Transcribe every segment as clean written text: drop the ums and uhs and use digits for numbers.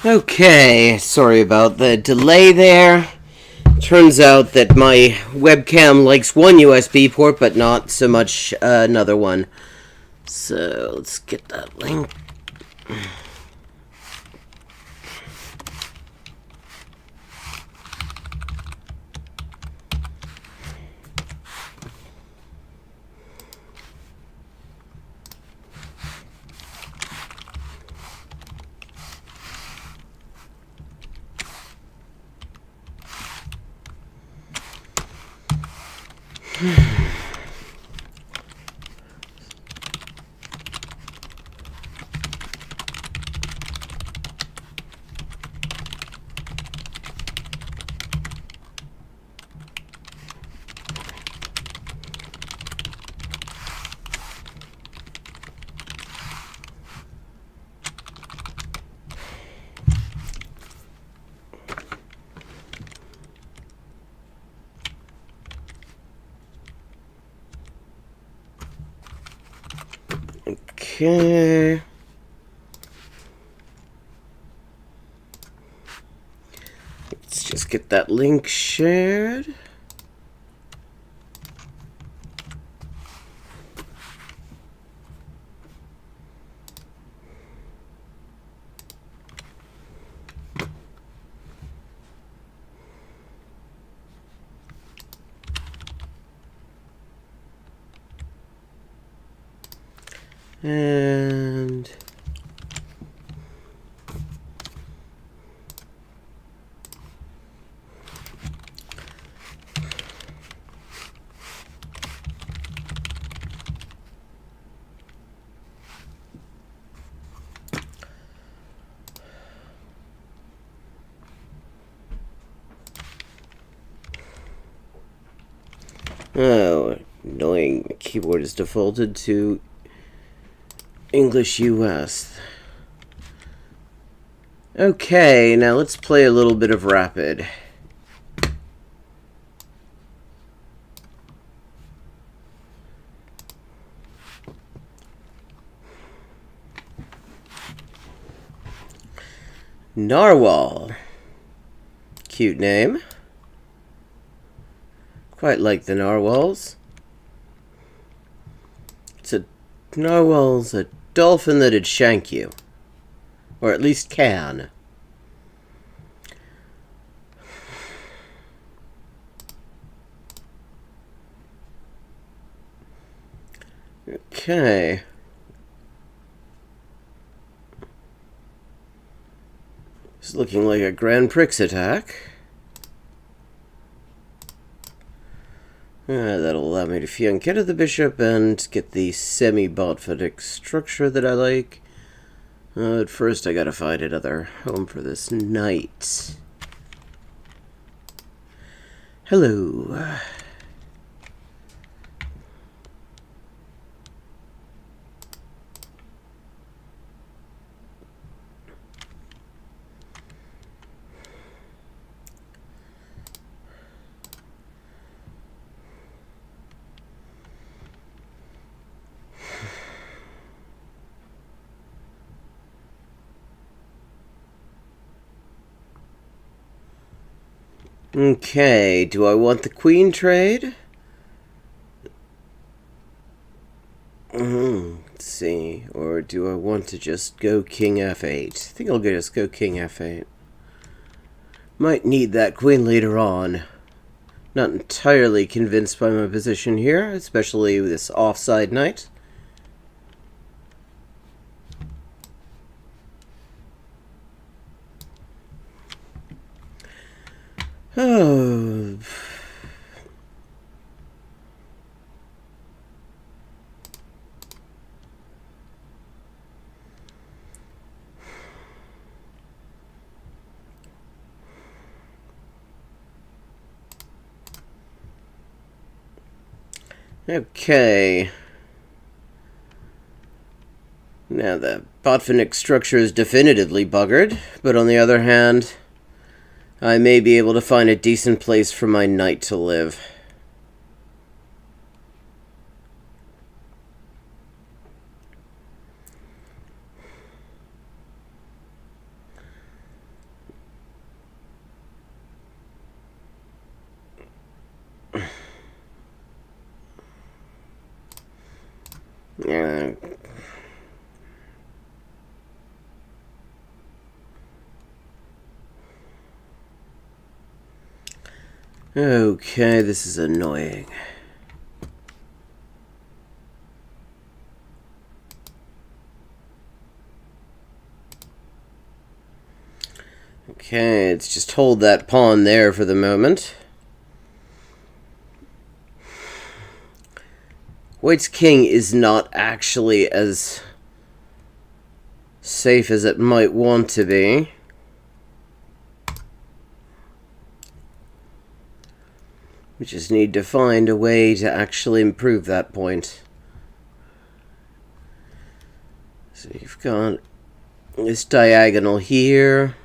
Okay, sorry about the delay there. Turns out that my webcam likes one USB port, but not so much another one. So let's get that link. Okay. Let's just get that link shared. And oh, annoying. The keyboard is defaulted to English US. Okay, now let's play a little bit of Rapid. Narwhal. Cute name. Quite like the narwhals. Narwhal's a dolphin that'd shank you. Or at least can. Okay. It's looking like a Grand Prix attack. That'll allow me to fianchetto the bishop and get the semi-botphotic structure that I like. At first I gotta find another home for this knight. Hello. Okay, do I want the queen trade? Let's see. Or do I want to just go king f8? I think I'll just go king f8. Might need that queen later on. Not entirely convinced by my position here, especially with this offside knight. Oh. Okay. Now the botphonic structure is definitively buggered, but on the other hand, I may be able to find a decent place for my knight to live. Okay, this is annoying. Okay, let's just hold that pawn there for the moment. White's king is not actually as safe as it might want to be. We just need to find a way to actually improve that point. So you've got this diagonal here.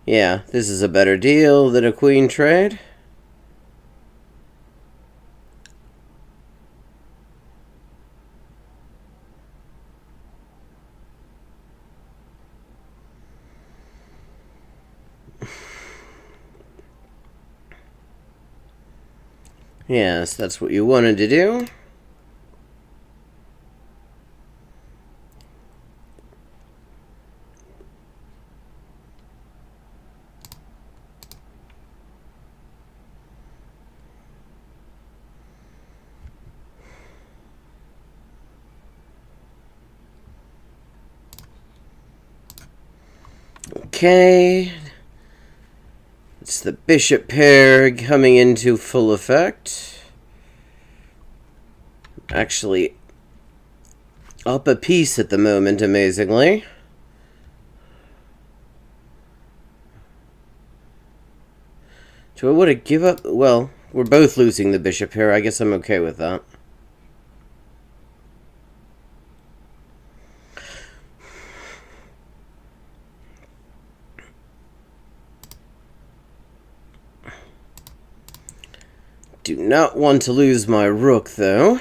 Yeah, this is a better deal than a queen trade. Yes, that's what you wanted to do. Okay. It's the bishop pair coming into full effect. Actually, up a piece at the moment, amazingly. Do I want to give up? Well, we're both losing the bishop here. I guess I'm okay with that. Do not want to lose my rook, though.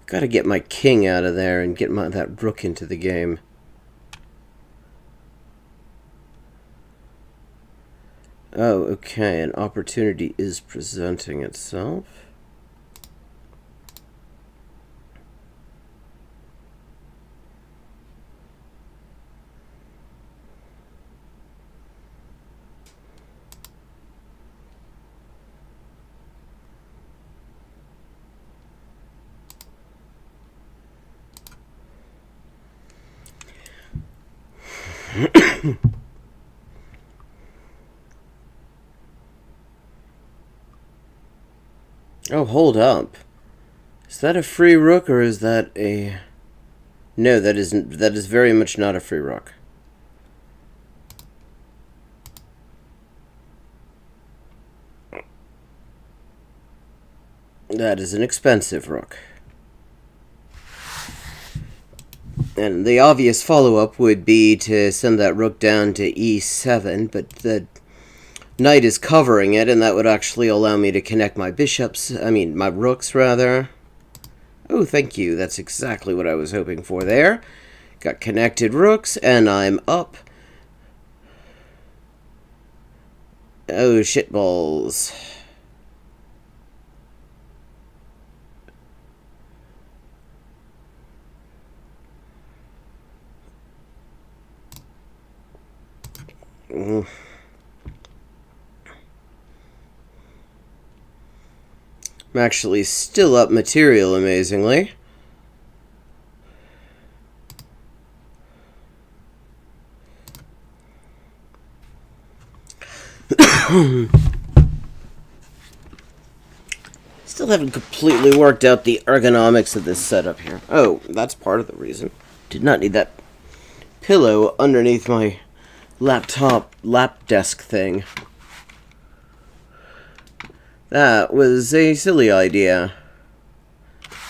Gotta get my king out of there and get that rook into the game. Oh, okay, an opportunity is presenting itself. Oh, hold up. Is that a free rook or is that a... No, that isn't. That is very much not a free rook. That is an expensive rook. And the obvious follow-up would be to send that rook down to e7, but the knight is covering it, and that would actually allow me to connect my bishops, my rooks, rather. Oh, thank you. That's exactly what I was hoping for there. Got connected rooks, and I'm up. Oh, shitballs. I'm actually still up material, amazingly. Still haven't completely worked out the ergonomics of this setup here. Oh, that's part of the reason. Did not need that pillow underneath my laptop lap desk thing. That was a silly idea.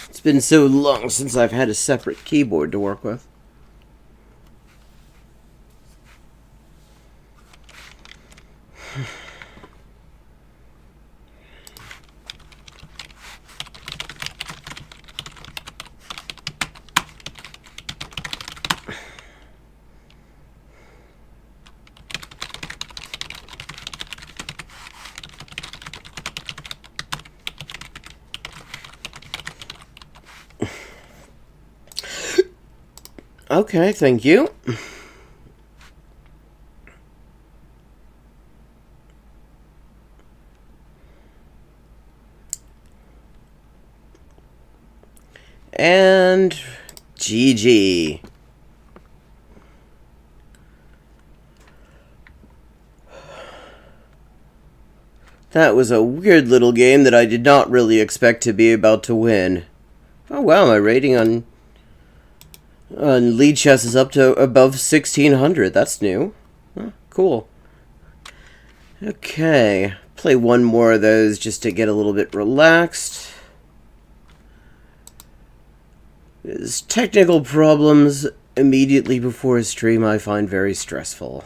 It's been so long since I've had a separate keyboard to work with. Okay, thank you. And GG. That was a weird little game that I did not really expect to be about to win. Oh wow, my rating on lead chess is up to above 1600. That's new. Oh, cool. Okay, play one more of those just to get a little bit relaxed. There's technical problems immediately before a stream I find very stressful.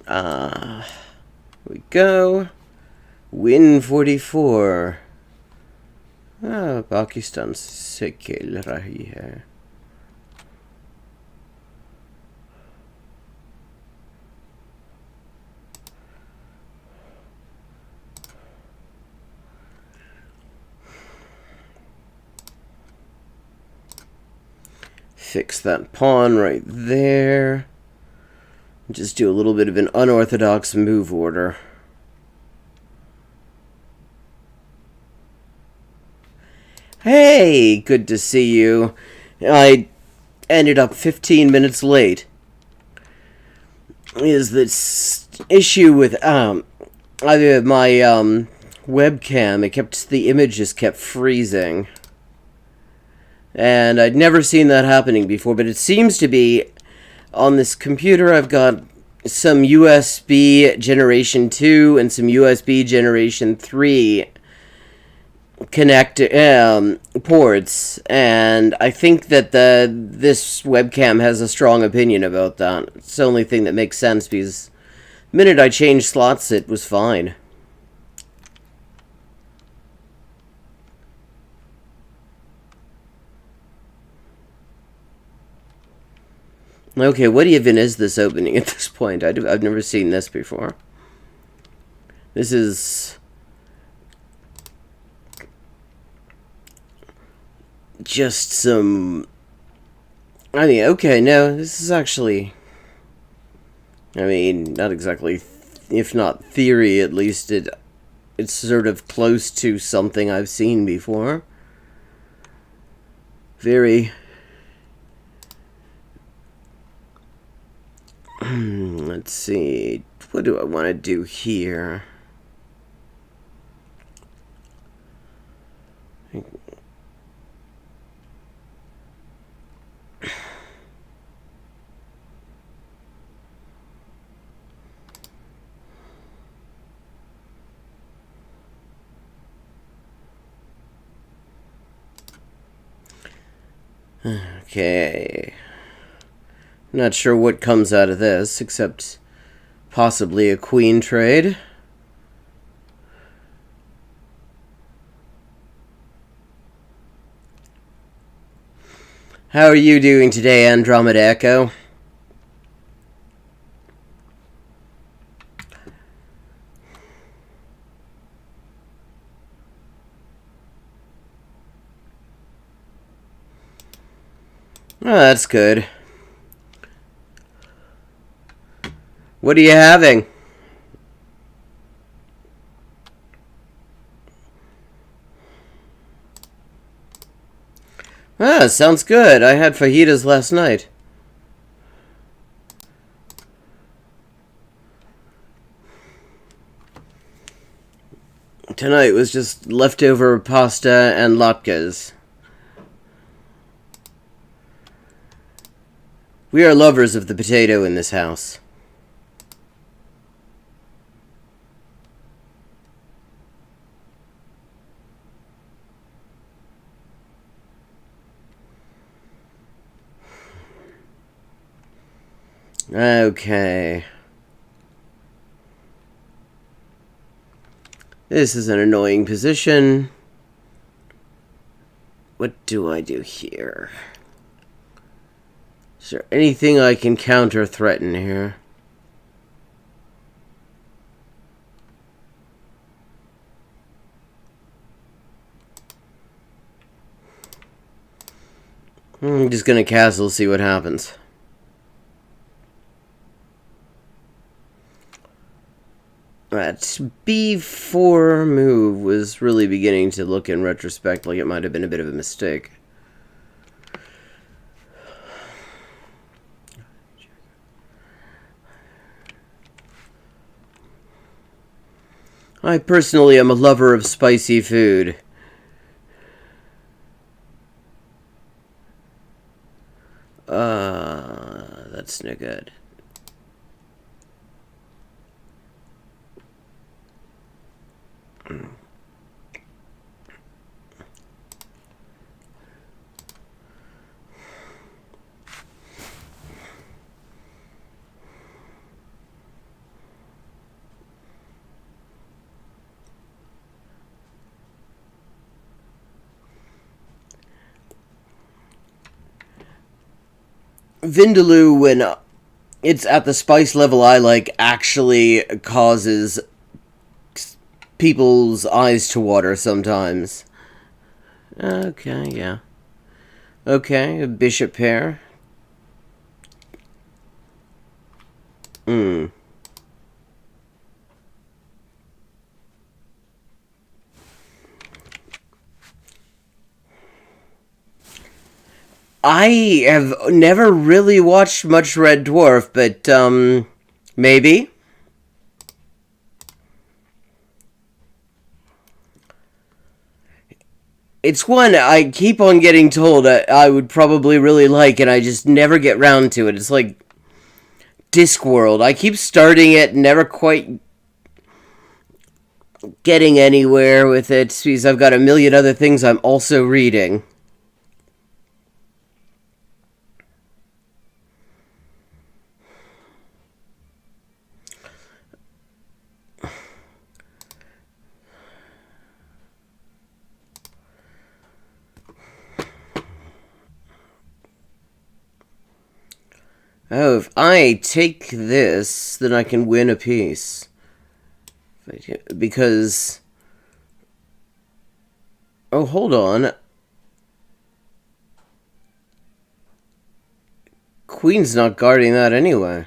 Here we go. Win 44. Pakistan se खेल रही है. Fix that pawn right there. Just do a little bit of an unorthodox move order. Hey, good to see you. I ended up 15 minutes late. Is this issue with my webcam? The image just kept freezing. And I'd never seen that happening before, but it seems to be on this computer. I've got some USB Generation 2 and some USB Generation 3 ports, and I think that this webcam has a strong opinion about that. It's the only thing that makes sense, because the minute I changed slots, it was fine. Okay, what even is this opening at this point? I've never seen this before. This is just some... I mean, okay, no, this is actually... I mean, not exactly, if not theory, at least it's sort of close to something I've seen before. Very... Let's see, what do I want to do here? Okay. Not sure what comes out of this, except possibly a queen trade. How are you doing today, Andromeda Echo? Oh, that's good. What are you having? Ah, sounds good. I had fajitas last night. Tonight was just leftover pasta and latkes. We are lovers of the potato in this house. Okay. This is an annoying position. What do I do here? Is there anything I can counter-threaten here? I'm just gonna castle, see what happens. That b4 move was really beginning to look in retrospect like it might have been a bit of a mistake. I personally am a lover of spicy food. That's no good. Vindaloo, when it's at the spice level I like, actually causes people's eyes to water sometimes. Okay, yeah. Okay, a bishop pair. I have never really watched much Red Dwarf, but, maybe? It's one I keep on getting told I would probably really like, and I just never get round to it. It's like Discworld. I keep starting it, never quite getting anywhere with it, because I've got a million other things I'm also reading. Oh, if I take this, then I can win a piece. Because... Oh, hold on. Queen's not guarding that anyway.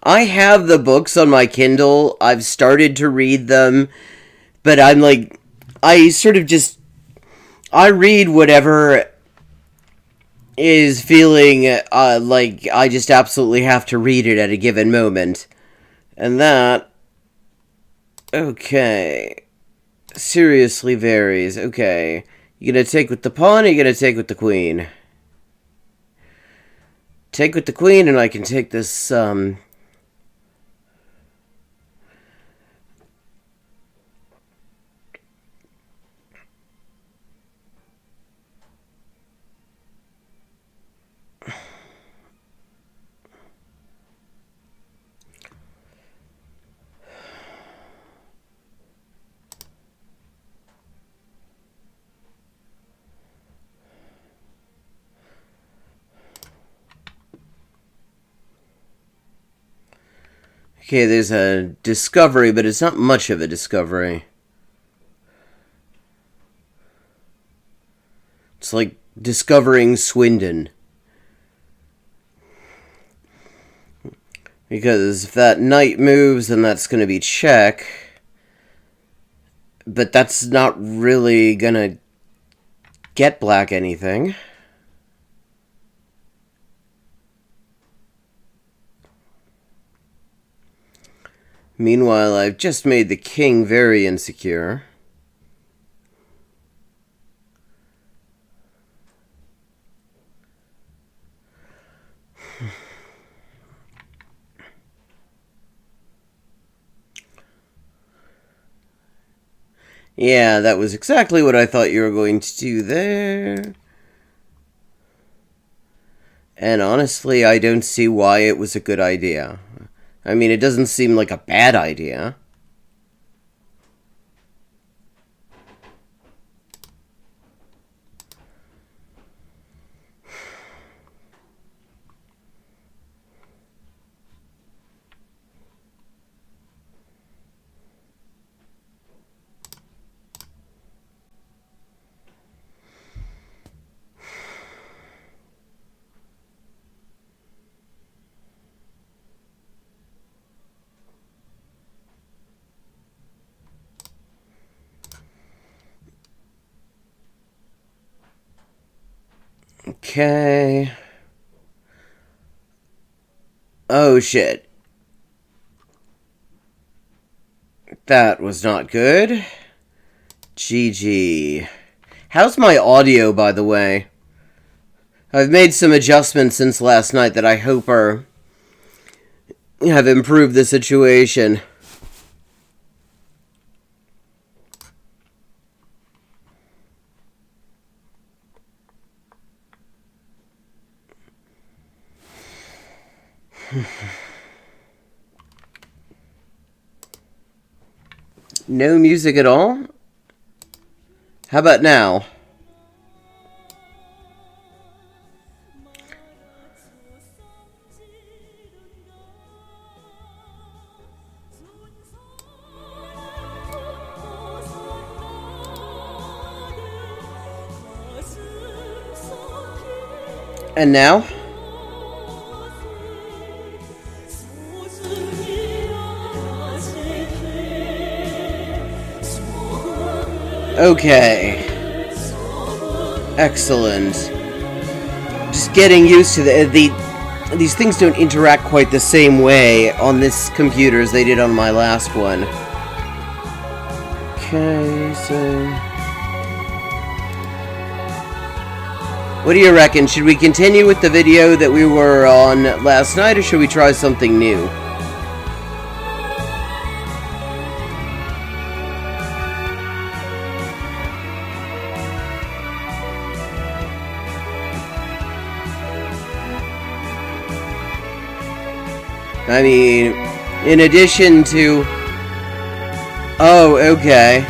I have the books on my Kindle. I've started to read them, but I'm like, I sort of just, I read whatever is feeling like I just absolutely have to read it at a given moment. And that, okay, seriously varies. Okay, you gonna take with the pawn or you gonna take with the queen? Take with the queen and I can take this, Okay, there's a discovery, but it's not much of a discovery. It's like discovering Swindon. Because if that knight moves, then that's going to be check. But that's not really going to get black anything. Meanwhile, I've just made the king very insecure. Yeah, that was exactly what I thought you were going to do there. And honestly, I don't see why it was a good idea. I mean, it doesn't seem like a bad idea. Okay. Oh, shit. That was not good. GG. How's my audio, by the way? I've made some adjustments since last night that I hope have improved the situation. No music at all? How about now? And now? Okay. Excellent. Just getting used to these things don't interact quite the same way on this computer as they did on my last one. Okay, so what do you reckon? Should we continue with the video that we were on last night, or should we try something new? I mean, in addition to... Oh, okay.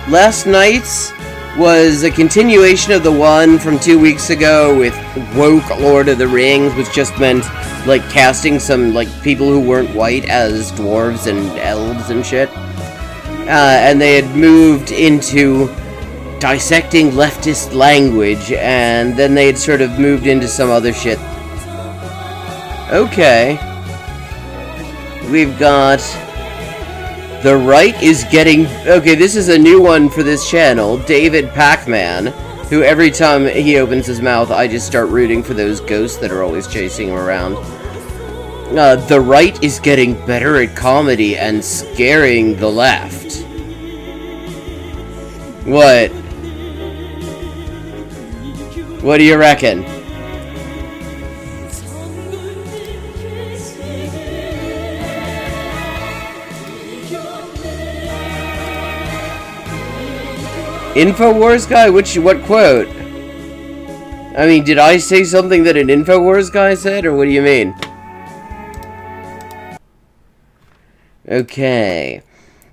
Last night's was a continuation of the one from 2 weeks ago with woke Lord of the Rings, which just meant, like, casting some, like, people who weren't white as dwarves and elves and shit. And they had moved into dissecting leftist language, and then they had sort of moved into some other shit. Okay. We've got... The right is getting... Okay, this is a new one for this channel. David Pac-Man, who every time he opens his mouth, I just start rooting for those ghosts that are always chasing him around. The right is getting better at comedy and scaring the left. What? What do you reckon? InfoWars guy? What quote? I mean, did I say something that an InfoWars guy said, or what do you mean? Okay.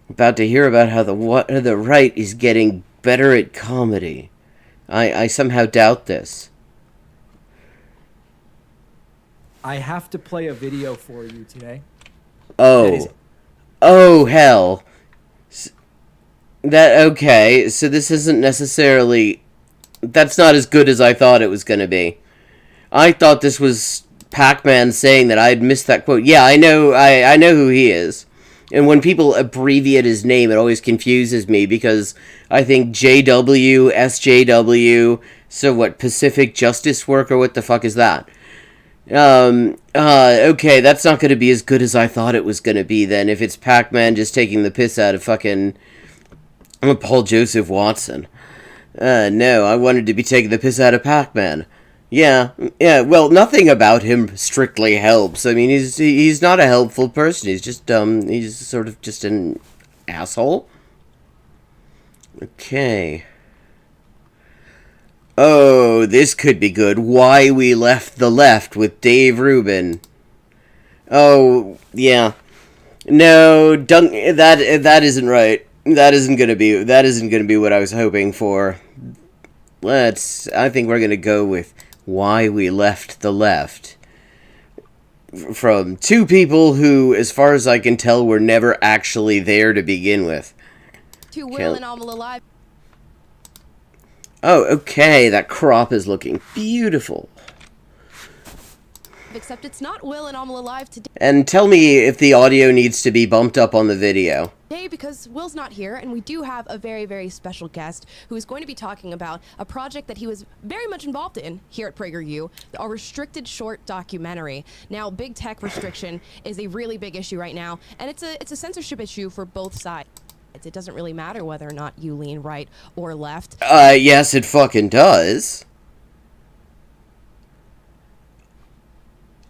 About to hear about how the right is getting better at comedy. I somehow doubt this. I have to play a video for you today. Oh. Oh, hell. Okay, so this isn't necessarily... That's not as good as I thought it was going to be. I thought this was Pac-Man saying that I had missed that quote. Yeah, I know who he is. And when people abbreviate his name, it always confuses me because I think JW, SJW, so what, Pacific Justice Worker, what the fuck is that? Okay, that's not going to be as good as I thought it was going to be then, if it's Pac-Man just taking the piss out of fucking Paul Joseph Watson. No, I wanted to be taking the piss out of Pac-Man. Yeah, well, nothing about him strictly helps. I mean, he's not a helpful person. He's just, he's sort of just an asshole. Okay. Oh, this could be good. Why We Left the Left with Dave Rubin. Oh, yeah. No, that isn't right. That isn't gonna be what I was hoping for. I think we're gonna go with Why We Left the Left. From two people who, as far as I can tell, were never actually there to begin with. To Will and Amala Live. Oh, okay, that crop is looking beautiful. Except it's not Will and Amala Live today. And tell me if the audio needs to be bumped up on the video. Because Will's not here, and we do have a very, very special guest who is going to be talking about a project that he was very much involved in here at PragerU, a restricted short documentary. Now, big tech restriction is a really big issue right now, and it's a censorship issue for both sides. It doesn't really matter whether or not you lean right or left. Yes, it fucking does.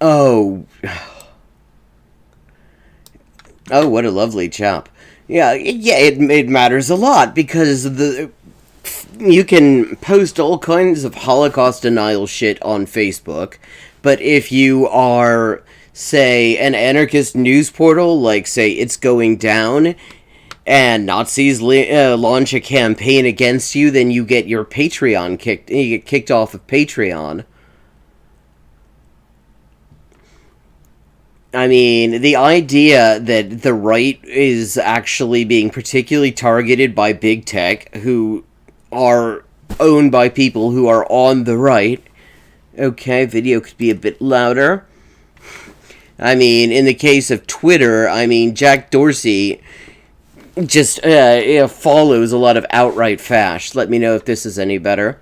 Oh. Oh, what a lovely chap. Yeah, it matters a lot, because you can post all kinds of Holocaust denial shit on Facebook, but if you are, say, an anarchist news portal, like, say, It's Going Down, and Nazis launch a campaign against you, then you get your Patreon you get kicked off of Patreon. I mean, the idea that the right is actually being particularly targeted by big tech, who are owned by people who are on the right. Okay, video could be a bit louder. I mean, in the case of Twitter, I mean, Jack Dorsey just follows a lot of outright fash. Let me know if this is any better.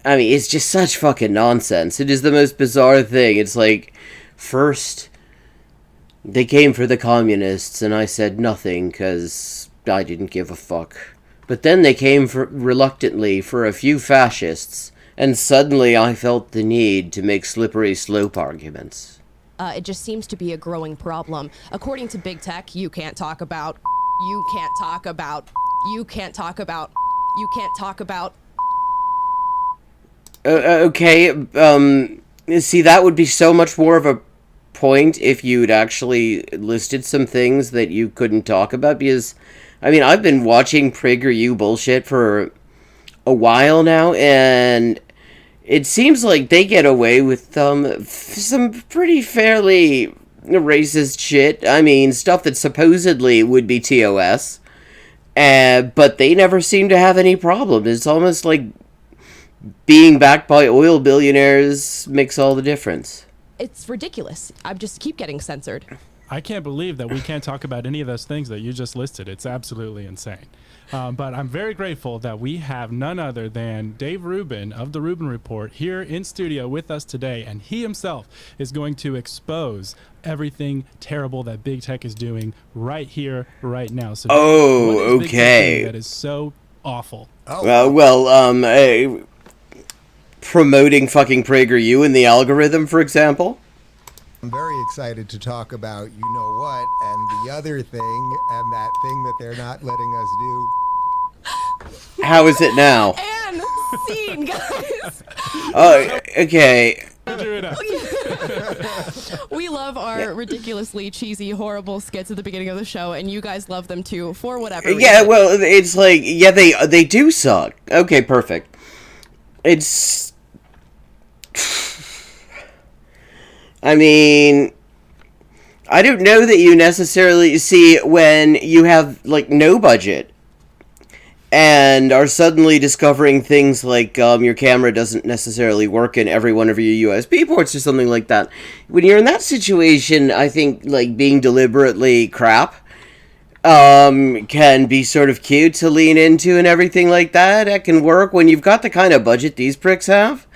I mean, it's just such fucking nonsense. It is the most bizarre thing. It's like, first, they came for the communists, and I said nothing, because I didn't give a fuck. But then they came reluctantly for a few fascists, and suddenly I felt the need to make slippery slope arguments. It just seems to be a growing problem. According to big tech, you can't talk about, you can't talk about, you can't talk about, you can't talk about. Okay, see, that would be so much more of a point if you'd actually listed some things that you couldn't talk about, because, I mean, I've been watching PragerU bullshit for a while now, and it seems like they get away with some pretty fairly racist shit. I mean, stuff that supposedly would be TOS, but they never seem to have any problem. It's almost like being backed by oil billionaires makes all the difference. It's ridiculous. I just keep getting censored. I can't believe that we can't talk about any of those things that you just listed. It's absolutely insane. But I'm very grateful that we have none other than Dave Rubin of the Rubin Report here in studio with us today, and he himself is going to expose everything terrible that big tech is doing right here, right now. So, oh, what is okay. That is so awful. Promoting fucking PragerU in the algorithm, for example. I'm very excited to talk about you know what and the other thing and that thing that they're not letting us do. How is it now? And scene, guys. Oh, okay. We love our ridiculously cheesy, horrible skits at the beginning of the show, and you guys love them too, for whatever reason. Yeah, well, it's like, yeah, they do suck. Okay, perfect. It's... I mean, I don't know that you necessarily see when you have, like, no budget and are suddenly discovering things like your camera doesn't necessarily work in every one of your USB ports or something like that. When you're in that situation, I think, like, being deliberately crap can be sort of cute to lean into and everything like that. That can work when you've got the kind of budget these pricks have.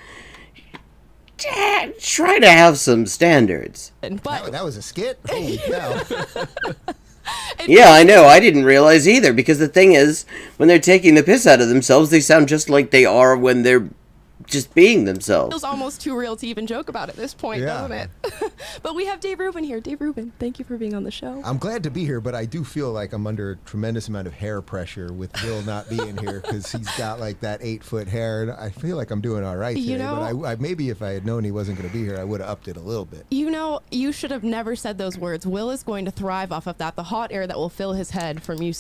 Try to have some standards. But That was a skit? Holy cow. Yeah, I know. I didn't realize either, because the thing is, when they're taking the piss out of themselves, they sound just like they are when they're just being themselves. feels almost too real to even joke about at this point, Yeah. doesn't it? But we have Dave Rubin here. Dave Rubin, thank you for being on the show. I'm glad to be here, but I do feel like I'm under a tremendous amount of hair pressure with Bill not being here because he's got like that 8-foot hair, and I feel like I'm doing all right today. You know- but I maybe if I had known he wasn't going to be here, I would have upped it a little bit. You know, you should have never said those words. Will is going to thrive off of that. The hot air that will fill his head from you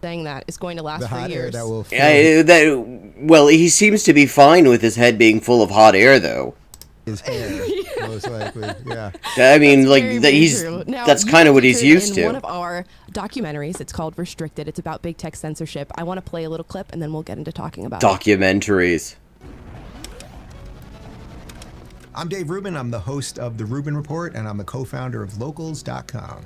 saying that is going to last The for hot air years. that will fill Well, he seems to be fine with his head being full of hot air, though. his hair, most likely. Yeah. I mean, That's like, very, that very he's true. Now, that's you kind of what he's featured used in to. one of our documentaries. It's called Restricted. It's about big tech censorship. I want to play a little clip, and then we'll get into talking about it. Documentaries. I'm Dave Rubin. I'm the host of The Rubin Report, and I'm the co-founder of Locals.com.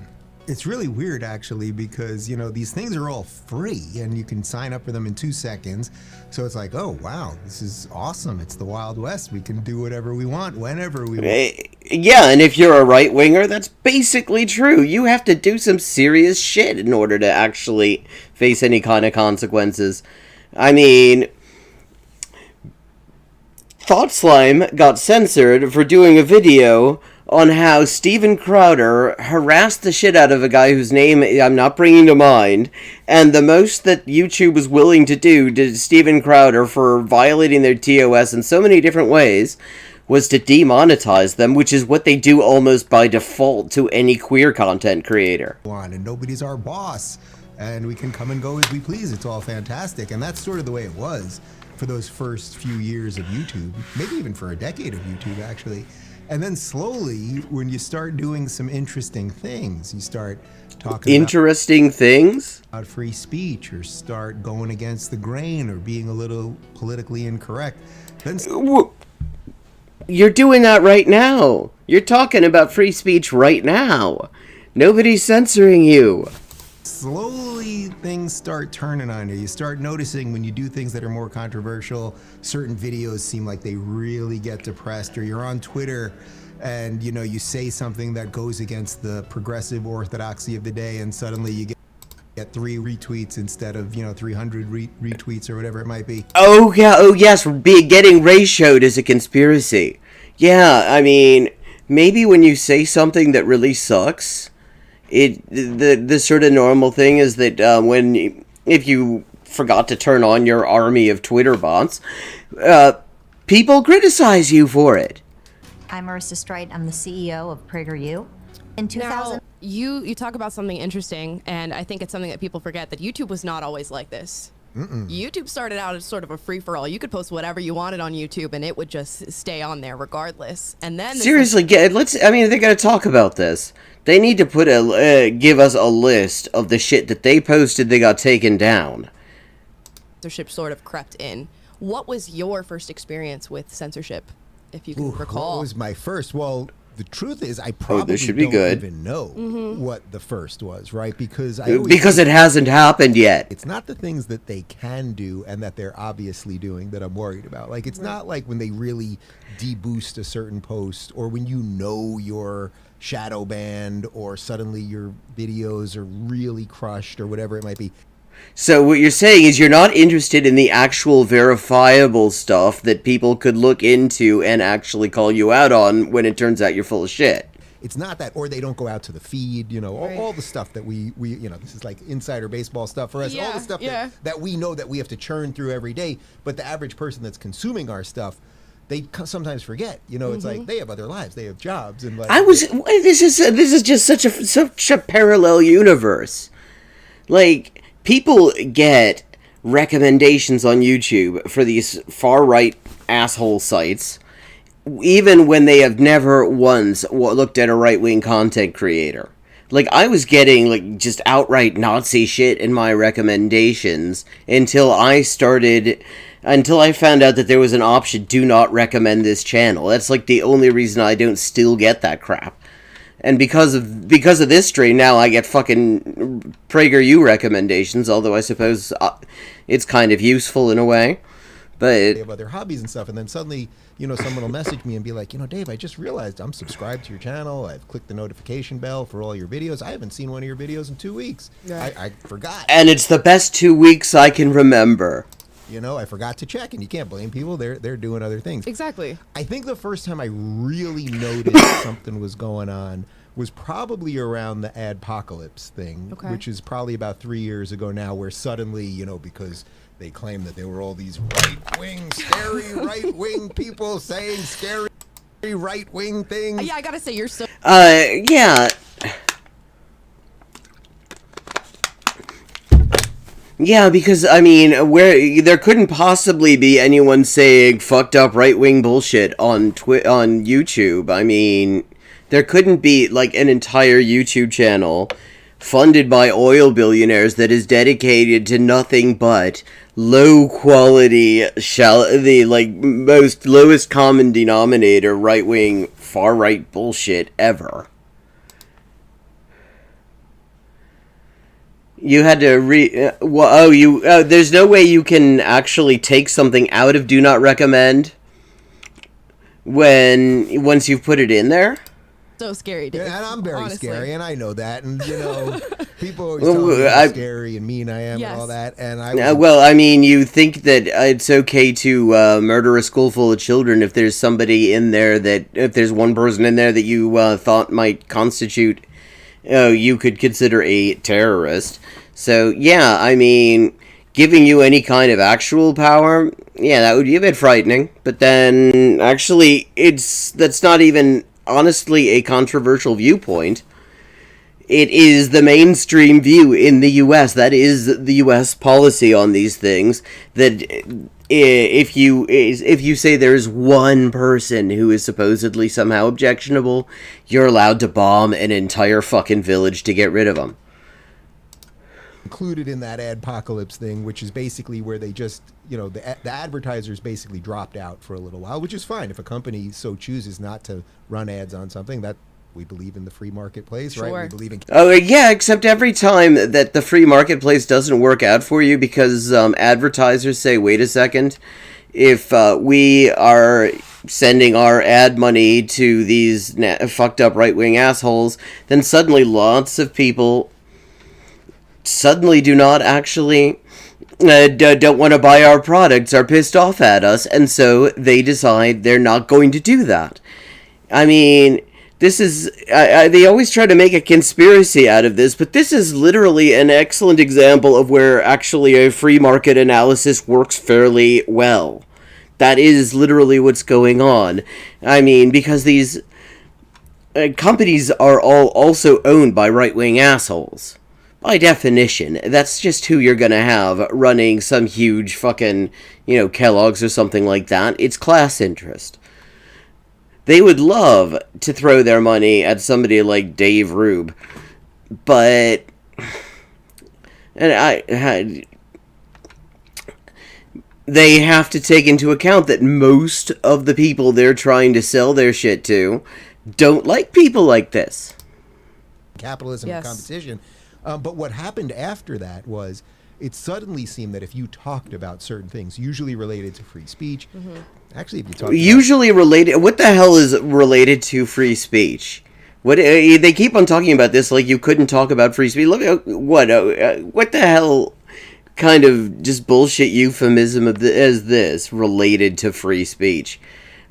It's really weird, actually, because, you know, these things are all free, and you can sign up for them in 2 seconds. So it's like, oh, wow, this is awesome. It's the Wild West. We can do whatever we want, whenever we want. Yeah, and if you're a right-winger, that's basically true. You have to do some serious shit in order to actually face any kind of consequences. I mean, Thought Slime got censored for doing a video on how Steven Crowder harassed the shit out of a guy whose name I'm not bringing to mind, and the most that YouTube was willing to do to Steven Crowder for violating their TOS in so many different ways was to demonetize them, which is what they do almost by default to any queer content creator. And nobody's our boss, and we can come and go as we please. It's all fantastic, and that's sort of the way it was for those first few years of YouTube, maybe even for a decade of YouTube, actually. And then slowly, when you start doing some interesting things, you start talking Interesting things? about free speech, or start going against the grain, or being a little politically incorrect, then You're doing that right now. You're talking about free speech right now. Nobody's censoring you. slowly things start turning on you. You start noticing when you do things that are more controversial, certain videos seem like they really get depressed, or you're on Twitter and, you know, you say something that goes against the progressive orthodoxy of the day, and suddenly you get 3 retweets instead of, you know, 300 retweets or whatever it might be. Oh, yeah, oh, yes, getting ratioed is a conspiracy. Yeah, I mean, maybe when you say something that really sucks, the sort of normal thing is that if you forgot to turn on your army of Twitter bots, people criticize you for it. I'm Marissa Streit. I'm the CEO of PragerU. In 2000, Now, you talk about something interesting, and I think it's something that people forget, that YouTube was not always like this. YouTube started out as sort of a free-for-all. You could post whatever you wanted on YouTube, and it would just stay on there regardless. And then Seriously, they gotta talk about this. They need to give us a list of the shit that they posted that got taken down. censorship sort of crept in. What was your first experience with censorship, if you can recall? What was my first? Well, the truth is, I probably this should be don't good. even know what the first was, right? Because Because it hasn't happened yet. it's not the things that they can do and that they're obviously doing that I'm worried about. Like, it's not like when they really deboost a certain post, or when you know you're shadow banned, or suddenly your videos are really crushed, or whatever it might be. So what you're saying is you're not interested in the actual verifiable stuff that people could look into and actually call you out on when it turns out you're full of shit. It's not that, or they don't go out to the feed, you know, all the stuff that we, you know, this is like insider baseball stuff for us, all the stuff that we know that we have to churn through every day. But the average person that's consuming our stuff, they sometimes forget, you know, it's like they have other lives, they have jobs, and like This is just such a parallel universe. Like, people get recommendations on YouTube for these far-right asshole sites even when they have never once looked at a right-wing content creator. Like, I was getting, like, just outright Nazi shit in my recommendations until I found out that there was an option, do not recommend this channel. That's, like, the only reason I don't still get that crap. And because of this stream, now I get fucking PragerU recommendations, although I suppose it's kind of useful in a way. But They have other hobbies and stuff, and then suddenly, someone will message me and be like, Dave, I just realized I'm subscribed to your channel. I've clicked the notification bell for all your videos. I haven't seen one of your videos in 2 weeks. Yeah. I forgot. And it's the best 2 weeks I can remember. I forgot to check, and you can't blame people. They're doing other things. Exactly. I think the first time I really noticed something was going on was probably around the adpocalypse thing, which is probably about 3 years ago now, where suddenly, because they claimed that there were all these right-wing, scary right-wing people saying scary right-wing things. Yeah, I gotta say, you're so... Yeah. Yeah, because, I mean, there couldn't possibly be anyone saying fucked up right-wing bullshit on YouTube. I mean, there couldn't be, like, an entire YouTube channel funded by oil billionaires that is dedicated to nothing but low-quality, most lowest common denominator right-wing, far-right bullshit ever. You had to there's no way you can actually take something out of Do Not Recommend once you've put it in there? So scary, Dave. Yeah, and I'm very honestly. scary, and I know that. And, people always tell me how scary and mean I am Yes. and all that. And you think that it's okay to murder a school full of children if there's somebody in there if there's one person in there that you thought might constitute, you could consider a terrorist. So, yeah, I mean, giving you any kind of actual power, yeah, that would be a bit frightening. But then, actually, that's not even honestly a controversial viewpoint. It is the mainstream view in the U.S. That is the U.S. policy on these things. That if you say there's one person who is supposedly somehow objectionable, you're allowed to bomb an entire fucking village to get rid of them. Included in that adpocalypse thing, which is basically where they just, the advertisers basically dropped out for a little while, which is fine if a company so chooses not to run ads on something. That we believe in the free marketplace, Sure. right? We believe in. Oh yeah, except every time that the free marketplace doesn't work out for you because advertisers say, "Wait a second, if we are sending our ad money to these fucked up right-wing assholes, then suddenly lots of people suddenly do not actually don't want to buy our products, are pissed off at us, and so they decide they're not going to do that." I mean, this is they always try to make a conspiracy out of this, but this is literally an excellent example of where actually a free market analysis works fairly well. That is literally what's going on. I mean, because these companies are all also owned by right-wing assholes. By definition, that's just who you're gonna have running some huge fucking, Kellogg's or something like that. It's class interest. They would love to throw their money at somebody like Dave Rube, but they have to take into account that most of the people they're trying to sell their shit to don't like people like this. Capitalism and competition. But what happened after that was it suddenly seemed that if you talked about certain things, usually related to free speech, actually, if you talk related, what the hell is related to free speech? What they keep on talking about this like you couldn't talk about free speech. What the hell kind of just bullshit euphemism is this related to free speech?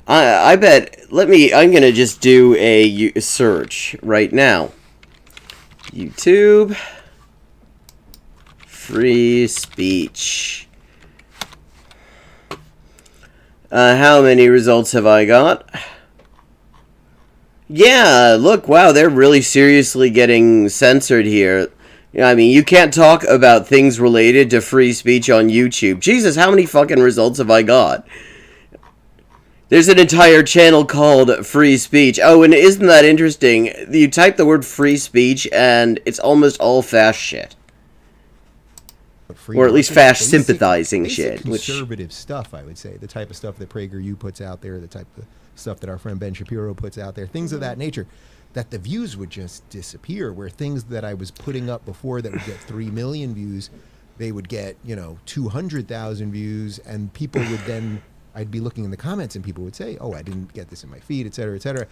I bet. I'm gonna just do a search right now. YouTube free speech. How many results have I got? Yeah, look, wow, they're really seriously getting censored here. I mean, you can't talk about things related to free speech on YouTube. Jesus, how many fucking results have I got? There's an entire channel called Free Speech. Oh, and isn't that interesting? You type the word free speech, and it's almost all fascist shit. Or at least fascist sympathizing shit. Conservative stuff, I would say. The type of stuff that PragerU puts out there, the type of stuff that our friend Ben Shapiro puts out there, things of that nature, that the views would just disappear, where things that I was putting up before that would get 3 million views, they would get, 200,000 views, and people would then... I'd be looking in the comments and people would say, oh, I didn't get this in my feed, et cetera, et cetera.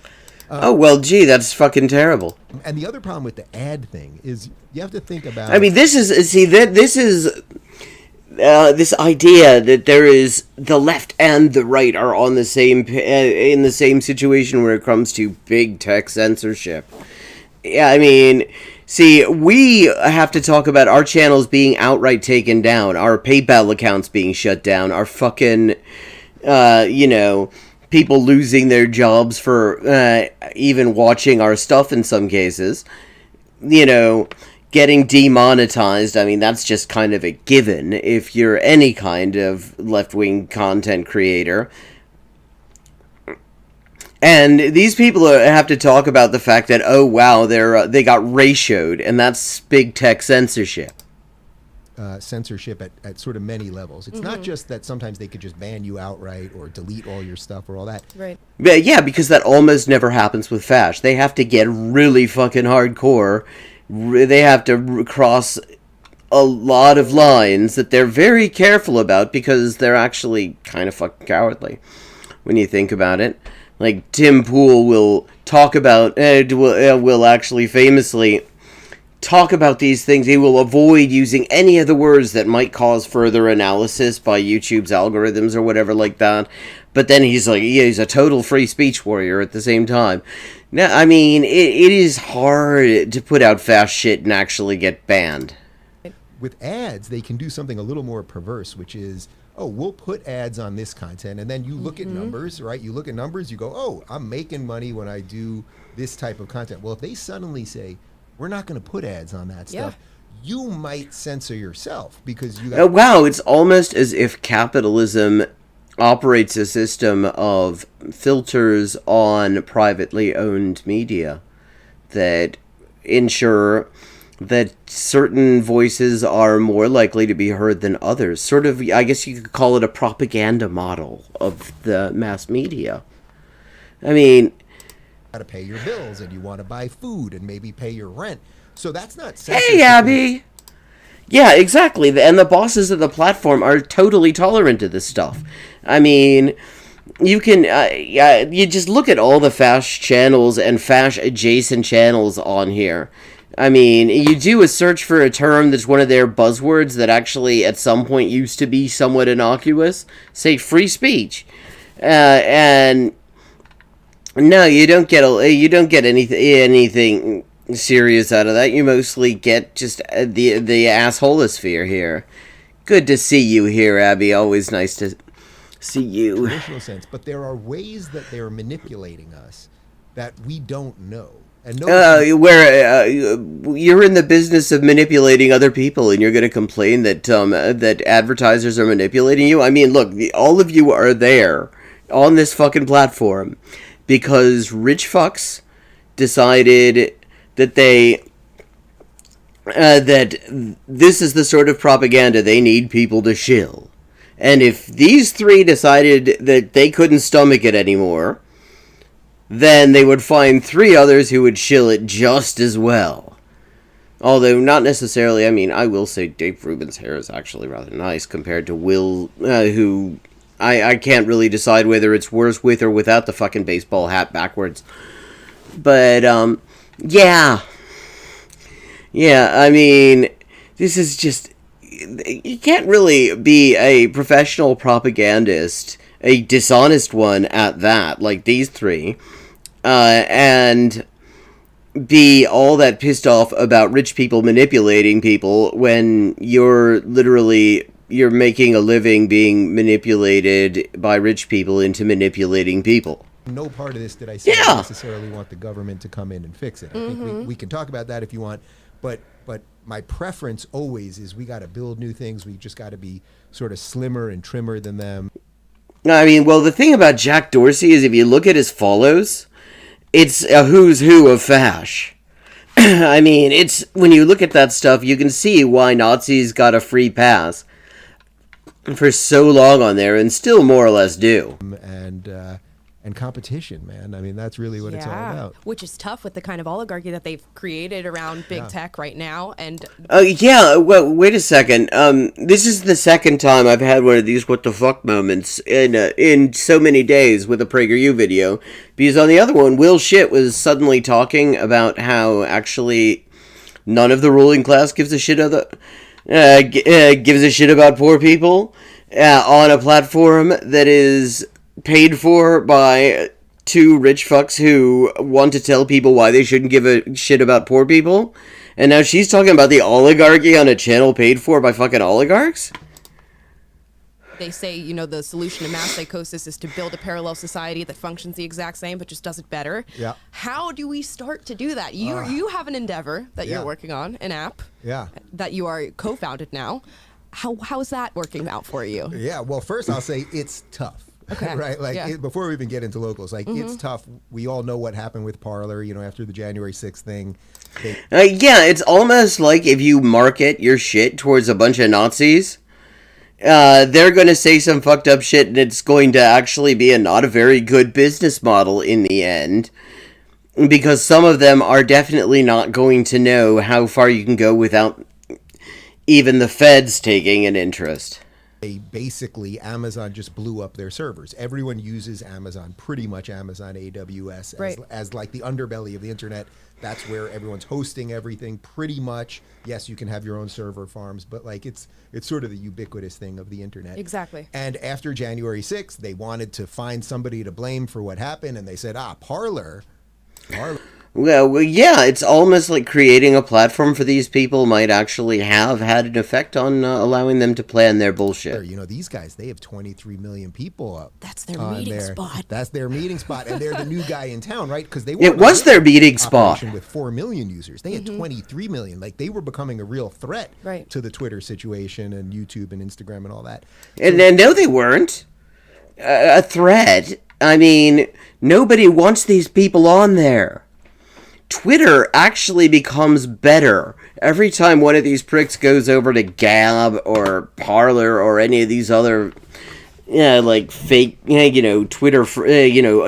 Oh, well, gee, that's fucking terrible. And the other problem with the ad thing is you have to think about... I mean, this is this idea that there is the left and the right are on the same in the same situation when it comes to big tech censorship. Yeah, I mean... See, we have to talk about our channels being outright taken down, our PayPal accounts being shut down, our fucking... people losing their jobs for even watching our stuff in some cases, getting demonetized. I mean, that's just kind of a given if you're any kind of left-wing content creator. And these people have to talk about the fact that, oh wow, they got ratioed, and that's big tech censorship. Censorship at sort of many levels. It's not just that sometimes they could just ban you outright or delete all your stuff or all that. Right. But yeah, because that almost never happens with Fash. They have to get really fucking hardcore. They have to cross a lot of lines that they're very careful about because they're actually kind of fucking cowardly when you think about it. Like, Tim Pool will talk about, will actually famously talk about these things. He will avoid using any of the words that might cause further analysis by YouTube's algorithms or whatever like that. But then he's like, yeah, he's a total free speech warrior at the same time. Now, I mean, it is hard to put out fast shit and actually get banned. With ads, they can do something a little more perverse, which is, oh, we'll put ads on this content, and then you look at numbers, right? You look at numbers, you go, oh, I'm making money when I do this type of content. Well, if they suddenly say, we're not going to put ads on that stuff, you might censor yourself because you got... wow, it's almost as if capitalism operates a system of filters on privately owned media that ensure that certain voices are more likely to be heard than others. Sort of, I guess you could call it a propaganda model of the mass media. I mean... got to pay your bills and you want to buy food and maybe pay your rent. So that's not censorship. Hey, Abby! Yeah, exactly. And the bosses of the platform are totally tolerant of this stuff. I mean... You can, you just look at all the Fash channels and Fash adjacent channels on here. I mean, you do a search for a term that's one of their buzzwords that actually at some point used to be somewhat innocuous. Say free speech. And no, you don't get anything serious out of that. You mostly get just the assholosphere here. Good to see you here, Abby. Always nice to see you. Traditional sense, but there are ways that they're manipulating us that we don't know. And you're in the business of manipulating other people, and you're going to complain that that advertisers are manipulating you. I mean, look, all of you are there on this fucking platform because rich fucks decided that that this is the sort of propaganda they need people to shill. And if these three decided that they couldn't stomach it anymore, then they would find three others who would shill it just as well. Although not necessarily, I mean, I will say Dave Rubin's hair is actually rather nice compared to Will, who I can't really decide whether it's worse with or without the fucking baseball hat backwards. But, yeah. Yeah, I mean, this is just... You can't really be a professional propagandist, a dishonest one at that, like these three, and be all that pissed off about rich people manipulating people when you're making a living being manipulated by rich people into manipulating people. No part of this did I say I necessarily want the government to come in and fix it. I think we can talk about that if you want, but my preference always is we got to build new things. We just got to be sort of slimmer and trimmer than them. I mean, well, the thing about Jack Dorsey is if you look at his follows, it's a who's who of fash. I mean, it's when you look at that stuff, you can see why Nazis got a free pass for so long on there and still more or less do. And competition, man. I mean, that's really what it's all about. Which is tough with the kind of oligarchy that they've created around big tech right now. And yeah, well, wait a second. This is the second time I've had one of these what the fuck moments in so many days with a PragerU video. Because on the other one, Will Shit was suddenly talking about how actually none of the ruling class gives a shit gives a shit about poor people on a platform that is paid for by two rich fucks who want to tell people why they shouldn't give a shit about poor people. And now she's talking about the oligarchy on a channel paid for by fucking oligarchs? they say, you know, the solution to mass psychosis is to build a parallel society that functions the exact same but just does it better. Yeah. How do we start to do that? You have an endeavor that you're working on, an app that you are co-founded now. How is that working out for you? Yeah, well, first I'll say it's tough. Okay. Right? Like, Yeah. before we even get into locals, like, it's tough. We all know what happened with Parler, you know, after the January 6th thing. Yeah, it's almost like if you market your shit towards a bunch of Nazis, they're going to say some fucked up shit, and it's going to actually be not a very good business model in the end. Because some of them are definitely not going to know how far you can go without even the feds taking an interest. Basically, Amazon just blew up their servers. Everyone uses Amazon, pretty much Amazon AWS, as like the underbelly of the internet. That's where everyone's hosting everything, pretty much. Yes, you can have your own server farms, but like it's sort of the ubiquitous thing of the internet. Exactly. And after January 6th, they wanted to find somebody to blame for what happened, and they said, Parler. Well, yeah, it's almost like creating a platform for these people might actually have had an effect on allowing them to plan their bullshit. You know, these guys, they have 23 million people up. That's their meeting spot. That's their meeting spot, and they're the new guy in town, right? Because it was their meeting spot with 4 million users. They had 23 million. Like, they were becoming a real threat to the Twitter situation and YouTube and Instagram and all that. And no, they weren't a threat. I mean, nobody wants these people on there. Twitter actually becomes better every time one of these pricks goes over to Gab or Parler or any of these other, like fake, Twitter,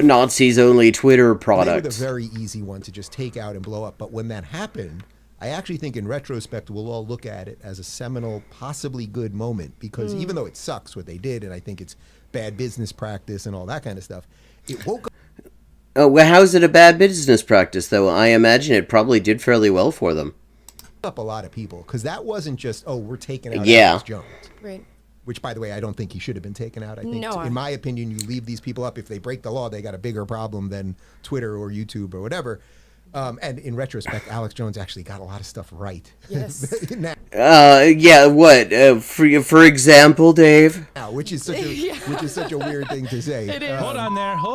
Nazis only Twitter products. They were the very easy one to just take out and blow up. But when that happened, I actually think in retrospect we'll all look at it as a seminal, possibly good moment, because even though it sucks what they did, and I think it's bad business practice and all that kind of stuff, it woke up. Well, how's it a bad business practice, though? I imagine it probably did fairly well for them. Up a lot of people, because that wasn't just, we're taking out Alex Jones. Right. Which, by the way, I don't think he should have been taken out. I think, No, in my opinion, you leave these people up. If they break the law, they got a bigger problem than Twitter or YouTube or whatever. And in retrospect, Alex Jones actually got a lot of stuff right. Yes. Yeah. What? For example, Dave. Which is such a weird thing to say. It is. Hold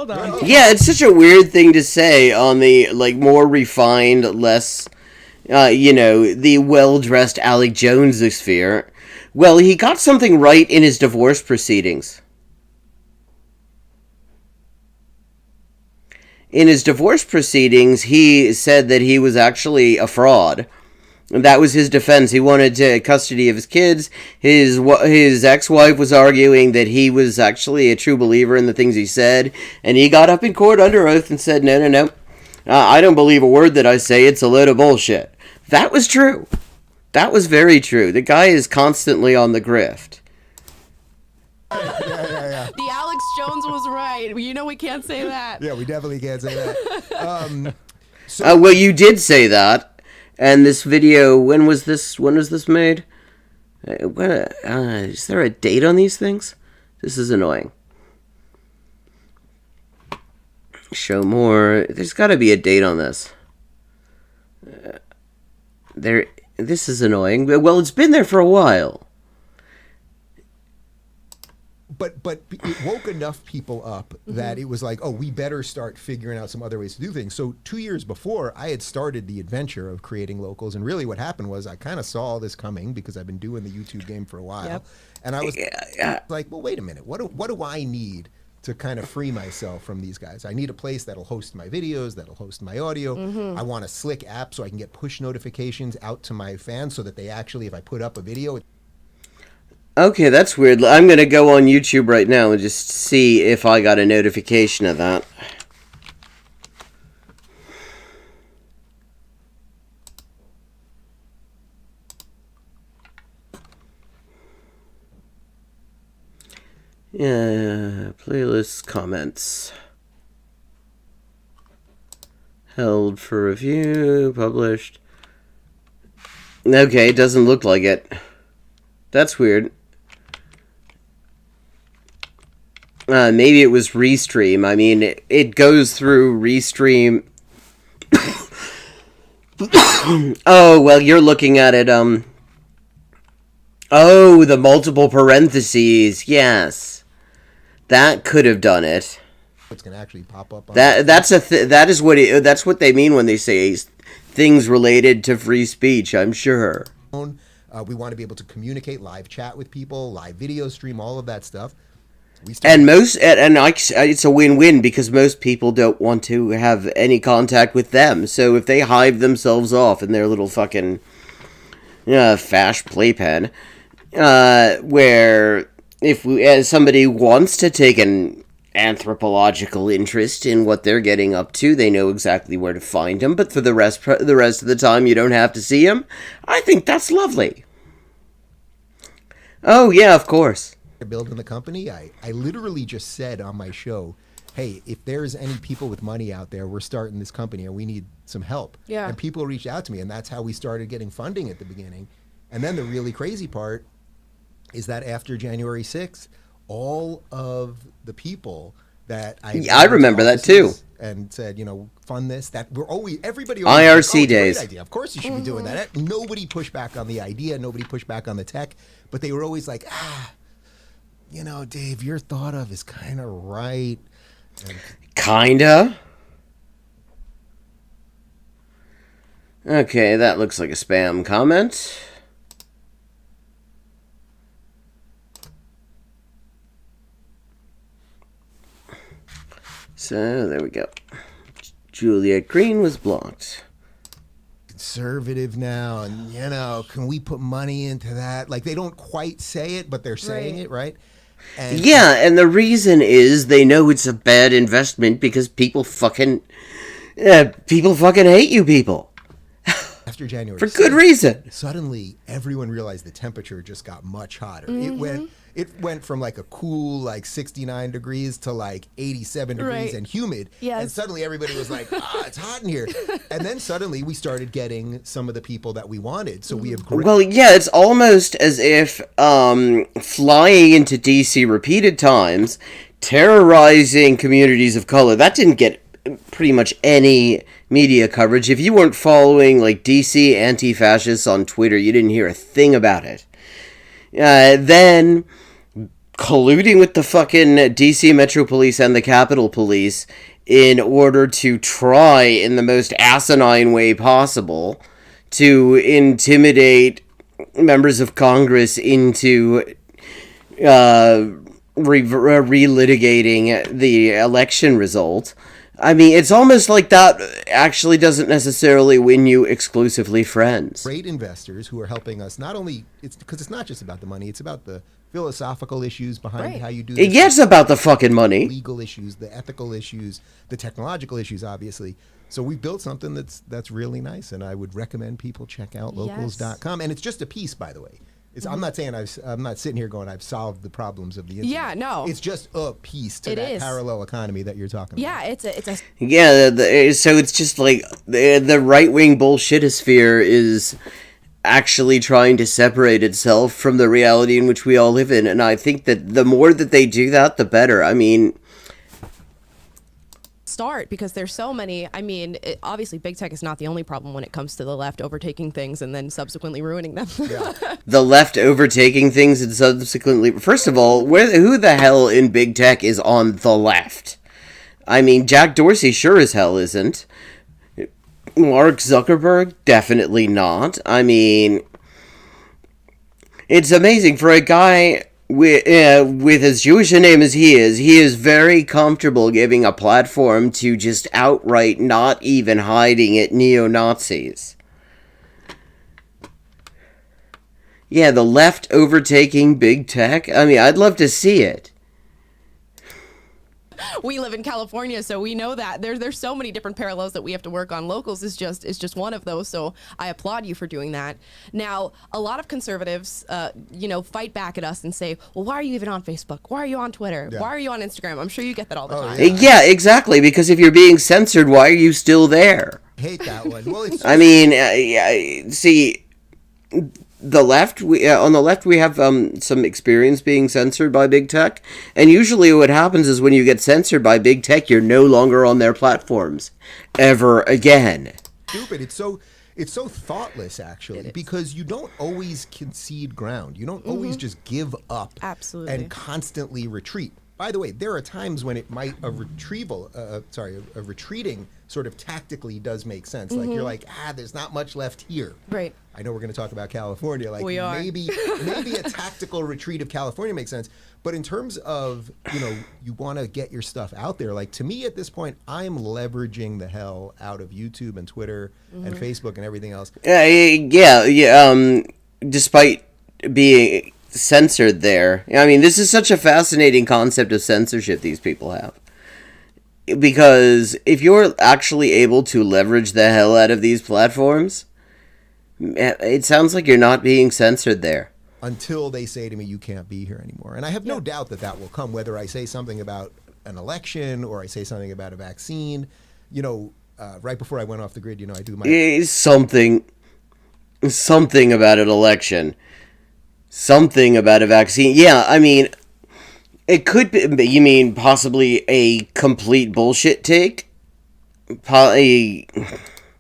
on. Yeah, it's such a weird thing to say on the more refined, less, the well-dressed Alec Jones sphere. Well, he got something right in his divorce proceedings. In his divorce proceedings, he said that he was actually a fraud. And that was his defense. He wanted custody of his kids. His ex-wife was arguing that he was actually a true believer in the things he said. And he got up in court under oath and said, no. I don't believe a word that I say. It's a load of bullshit. That was true. That was very true. The guy is constantly on the grift. Yeah. The Alex Jones was right. You know we can't say that. Yeah, we definitely can't say that. Well, you did say that. And this video, when was this made? Is there a date on these things? This is annoying. Show more. There's got to be a date on this. This is annoying. Well, it's been there for a while. but it woke enough people up that it was like, oh, we better start figuring out some other ways to do things. So 2 years before, I had started the adventure of creating locals, and really what happened was I kind of saw all this coming because I've been doing the YouTube game for a while. Yep. And I was like, well, wait a minute, what do I need to kind of free myself from these guys? I need a place that'll host my videos, that'll host my audio. I want a slick app so I can get push notifications out to my fans so that they actually, if I put up a video, Okay, that's weird. I'm going to go on YouTube right now and just see if I got a notification of that. Yeah, playlist comments. Held for review, published. Okay, it doesn't look like it. That's weird. Maybe it was Restream. I mean, it goes through Restream. Oh, well, you're looking at it, Oh, the multiple parentheses. Yes. That could have done it. it's going to actually pop up. On That's what they mean when they say things related to free speech, I'm sure. We want to be able to communicate, live chat with people, live video stream, all of that stuff. It's a win-win because most people don't want to have any contact with them. So if they hive themselves off in their little fucking fash playpen, where as somebody wants to take an anthropological interest in what they're getting up to, they know exactly where to find them. But for the rest of the time, you don't have to see them. I think that's lovely. Oh yeah, of course. Building the company, I literally just said on my show, hey, if there's any people with money out there, we're starting this company and we need some help. Yeah. And people reached out to me, and that's how we started getting funding at the beginning. And then the really crazy part is that after January 6th, all of the people that I remember that too, and said, fund this, that we're always, everybody always IRC days. Great idea. Of course you should be doing that. Nobody pushed back on the idea, nobody pushed back on the tech, but they were always like, Dave, your thought of is kind of right. Kinda? Okay, that looks like a spam comment. So, there we go. Juliet Green was blocked. Conservative now, and can we put money into that? Like, they don't quite say it, but they're saying it, right? And and the reason is they know it's a bad investment because people fucking hate you people. After January for good reason. Suddenly, everyone realized the temperature just got much hotter. It went from like a cool 69 degrees to like 87 degrees and humid. Yes. And suddenly everybody was like, it's hot in here. And then suddenly we started getting some of the people that we wanted. So we have Well, yeah, it's almost as if flying into DC repeated times, terrorizing communities of color, that didn't get pretty much any media coverage. If you weren't following DC anti-fascists on Twitter, you didn't hear a thing about it. Then colluding with the fucking DC Metro Police and the Capitol Police in order to try in the most asinine way possible to intimidate members of Congress into relitigating the election result. I mean, it's almost like that actually doesn't necessarily win you exclusively friends. Great investors who are helping us, not only, because it's not just about the money, it's about the philosophical issues behind how you do this. It's about the fucking money. Legal issues, the ethical issues, the technological issues, obviously. So we built something that's really nice, and I would recommend people check out locals.com. And it's just a piece, by the way. I'm not saying I'm not sitting here going I've solved the problems of the internet. Yeah, no. It's just a piece to that parallel economy that you're talking about. Yeah, it's a so it's just like the right-wing bullshitosphere is actually trying to separate itself from the reality in which we all live in, and I think that the more that they do that, the better. I mean, start because there's so many. I mean, obviously, big tech is not the only problem when it comes to the left overtaking things and then subsequently ruining them. The left overtaking things and subsequently... First of all, who the hell in big tech is on the left? I mean, Jack Dorsey sure as hell isn't. Mark Zuckerberg? Definitely not. I mean, it's amazing for a guy with as Jewish a name as he is very comfortable giving a platform to just outright not even hiding it neo-Nazis. Yeah, the left overtaking big tech? I mean, I'd love to see it. We live in California, so we know that there's so many different parallels that we have to work on. Locals is just one of those, so I applaud you for doing that. Now, a lot of conservatives, fight back at us and say, well, why are you even on Facebook? Why are you on Twitter? Yeah. Why are you on Instagram? I'm sure you get that all the time. Yeah, exactly, because if you're being censored, why are you still there? Hate that one. Well, it's I mean, see... The left, on the left, we have some experience being censored by big tech, and usually what happens is when you get censored by big tech, you're no longer on their platforms ever again. stupid. It's so thoughtless, actually, because you don't always concede ground. You don't always just give up and constantly retreat. By the way, there are times when it might a retreating sort of tactically does make sense. Like you're like, there's not much left here. Right. I know we're going to talk about California. Like we are. maybe a tactical retreat of California makes sense. But in terms of, you want to get your stuff out there, like to me at this point, I'm leveraging the hell out of YouTube and Twitter and Facebook and everything else. Despite being censored there. I mean, this is such a fascinating concept of censorship these people have. Because if you're actually able to leverage the hell out of these platforms, it sounds like you're not being censored there. Until they say to me, you can't be here anymore. And I have no doubt that will come, whether I say something about an election or I say something about a vaccine. Right before I went off the grid, I do my... Something about an election. Something about a vaccine. Yeah, I mean, it could be, you mean possibly a complete bullshit take?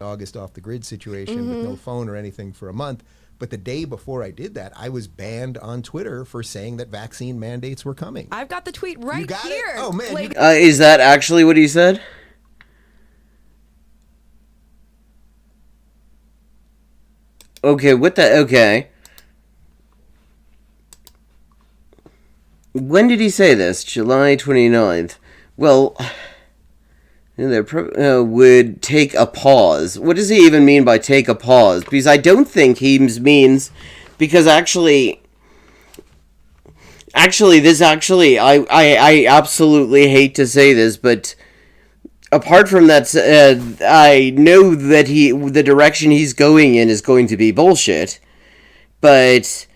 August off the grid situation with no phone or anything for a month. But the day before I did that, I was banned on Twitter for saying that vaccine mandates were coming. I've got the tweet right you got here. It? Oh, man. Is that actually what he said? Okay, okay. When did he say this? July 29th. Well, would take a pause. What does he even mean by take a pause? Because I don't think he means... Because I absolutely hate to say this, but apart from that, I know that the direction he's going in is going to be bullshit. But...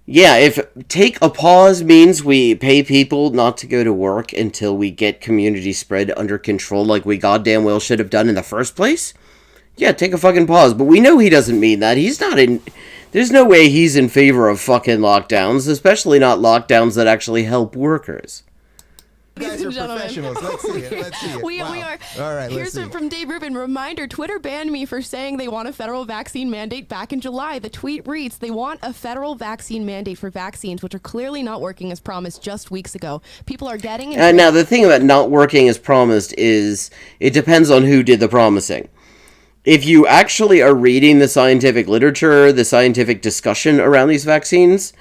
yeah, if take a pause means we pay people not to go to work until we get community spread under control like we goddamn well should have done in the first place, yeah, take a fucking pause. But we know he doesn't mean that. He's not in... There's no way he's in favor of fucking lockdowns, especially not lockdowns that actually help workers. You guys are professionals. Let's see it. We are. All right, Here's from Dave Rubin. Reminder, Twitter banned me for saying they want a federal vaccine mandate back in July. The tweet reads, they want a federal vaccine mandate for vaccines, which are clearly not working as promised just weeks ago. People are getting... now, the thing about not working as promised is it depends on who did the promising. If you actually are reading the scientific literature, the scientific discussion around these vaccines...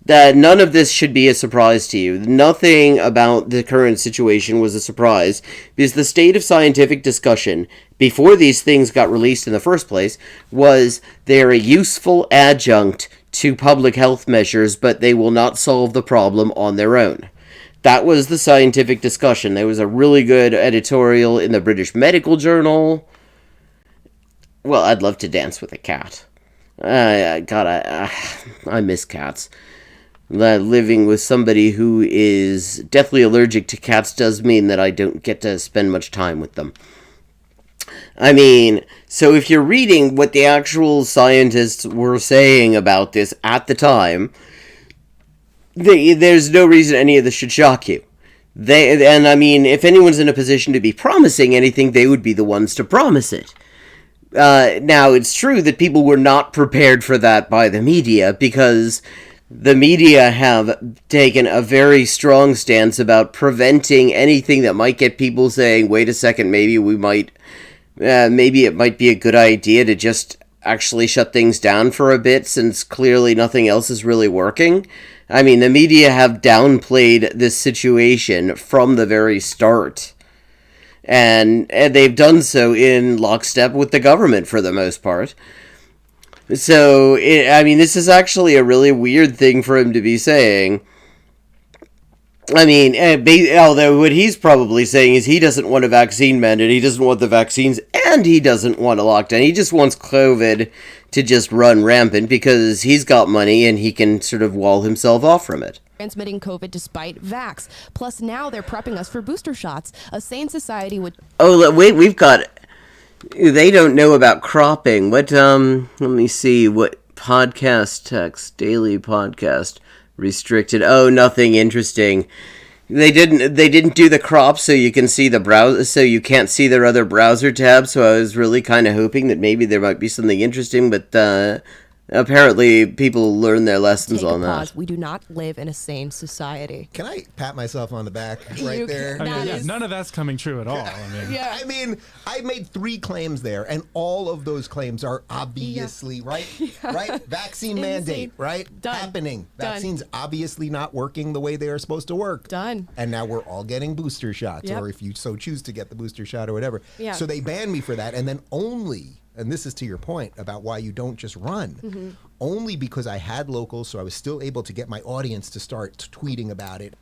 that none of this should be a surprise to you. Nothing about the current situation was a surprise, because the state of scientific discussion, before these things got released in the first place, was they're a useful adjunct to public health measures, but they will not solve the problem on their own. That was the scientific discussion. There was a really good editorial in the British Medical Journal. Well, I'd love to dance with a cat. I miss cats. Living with somebody who is deathly allergic to cats does mean that I don't get to spend much time with them. I mean, so if you're reading what the actual scientists were saying about this at the time, there's no reason any of this should shock you. And I mean, if anyone's in a position to be promising anything, they would be the ones to promise it. Now, it's true that people were not prepared for that by the media, because the media have taken a very strong stance about preventing anything that might get people saying, wait a second, maybe it might be a good idea to just actually shut things down for a bit, since clearly nothing else is really working. I mean, the media have downplayed this situation from the very start. And they've done so in lockstep with the government for the most part. So, this is actually a really weird thing for him to be saying. I mean, although what he's probably saying is he doesn't want a vaccine mandate, he doesn't want the vaccines, and he doesn't want a lockdown. He just wants COVID to just run rampant because he's got money and he can sort of wall himself off from it. Transmitting COVID despite vax. Plus, now they're prepping us for booster shots. A sane society would... Oh, wait, we've got... They don't know about cropping. What, let me see, what podcast text, daily podcast, restricted. Oh, nothing interesting. They didn't do the crop so you can see the browser, so you can't see their other browser tabs, so I was really kind of hoping that maybe there might be something interesting, but, apparently, people learn their lessons on that. We do not live in a sane society. Can I pat myself on the back You there? can. None of that's coming true at all. I mean, I made 3 claims there, and all of those claims are obviously right. Right? Vaccine mandate, right? Done. Happening. Done. Vaccines obviously not working the way they are supposed to work. Done. And now we're all getting booster shots, Yep. or if you so choose to get the booster shot or whatever. Yeah. So they banned me for that, and then only. And this is to your point about why you don't just run. Only because I had locals, so I was still able to get my audience to start tweeting about it.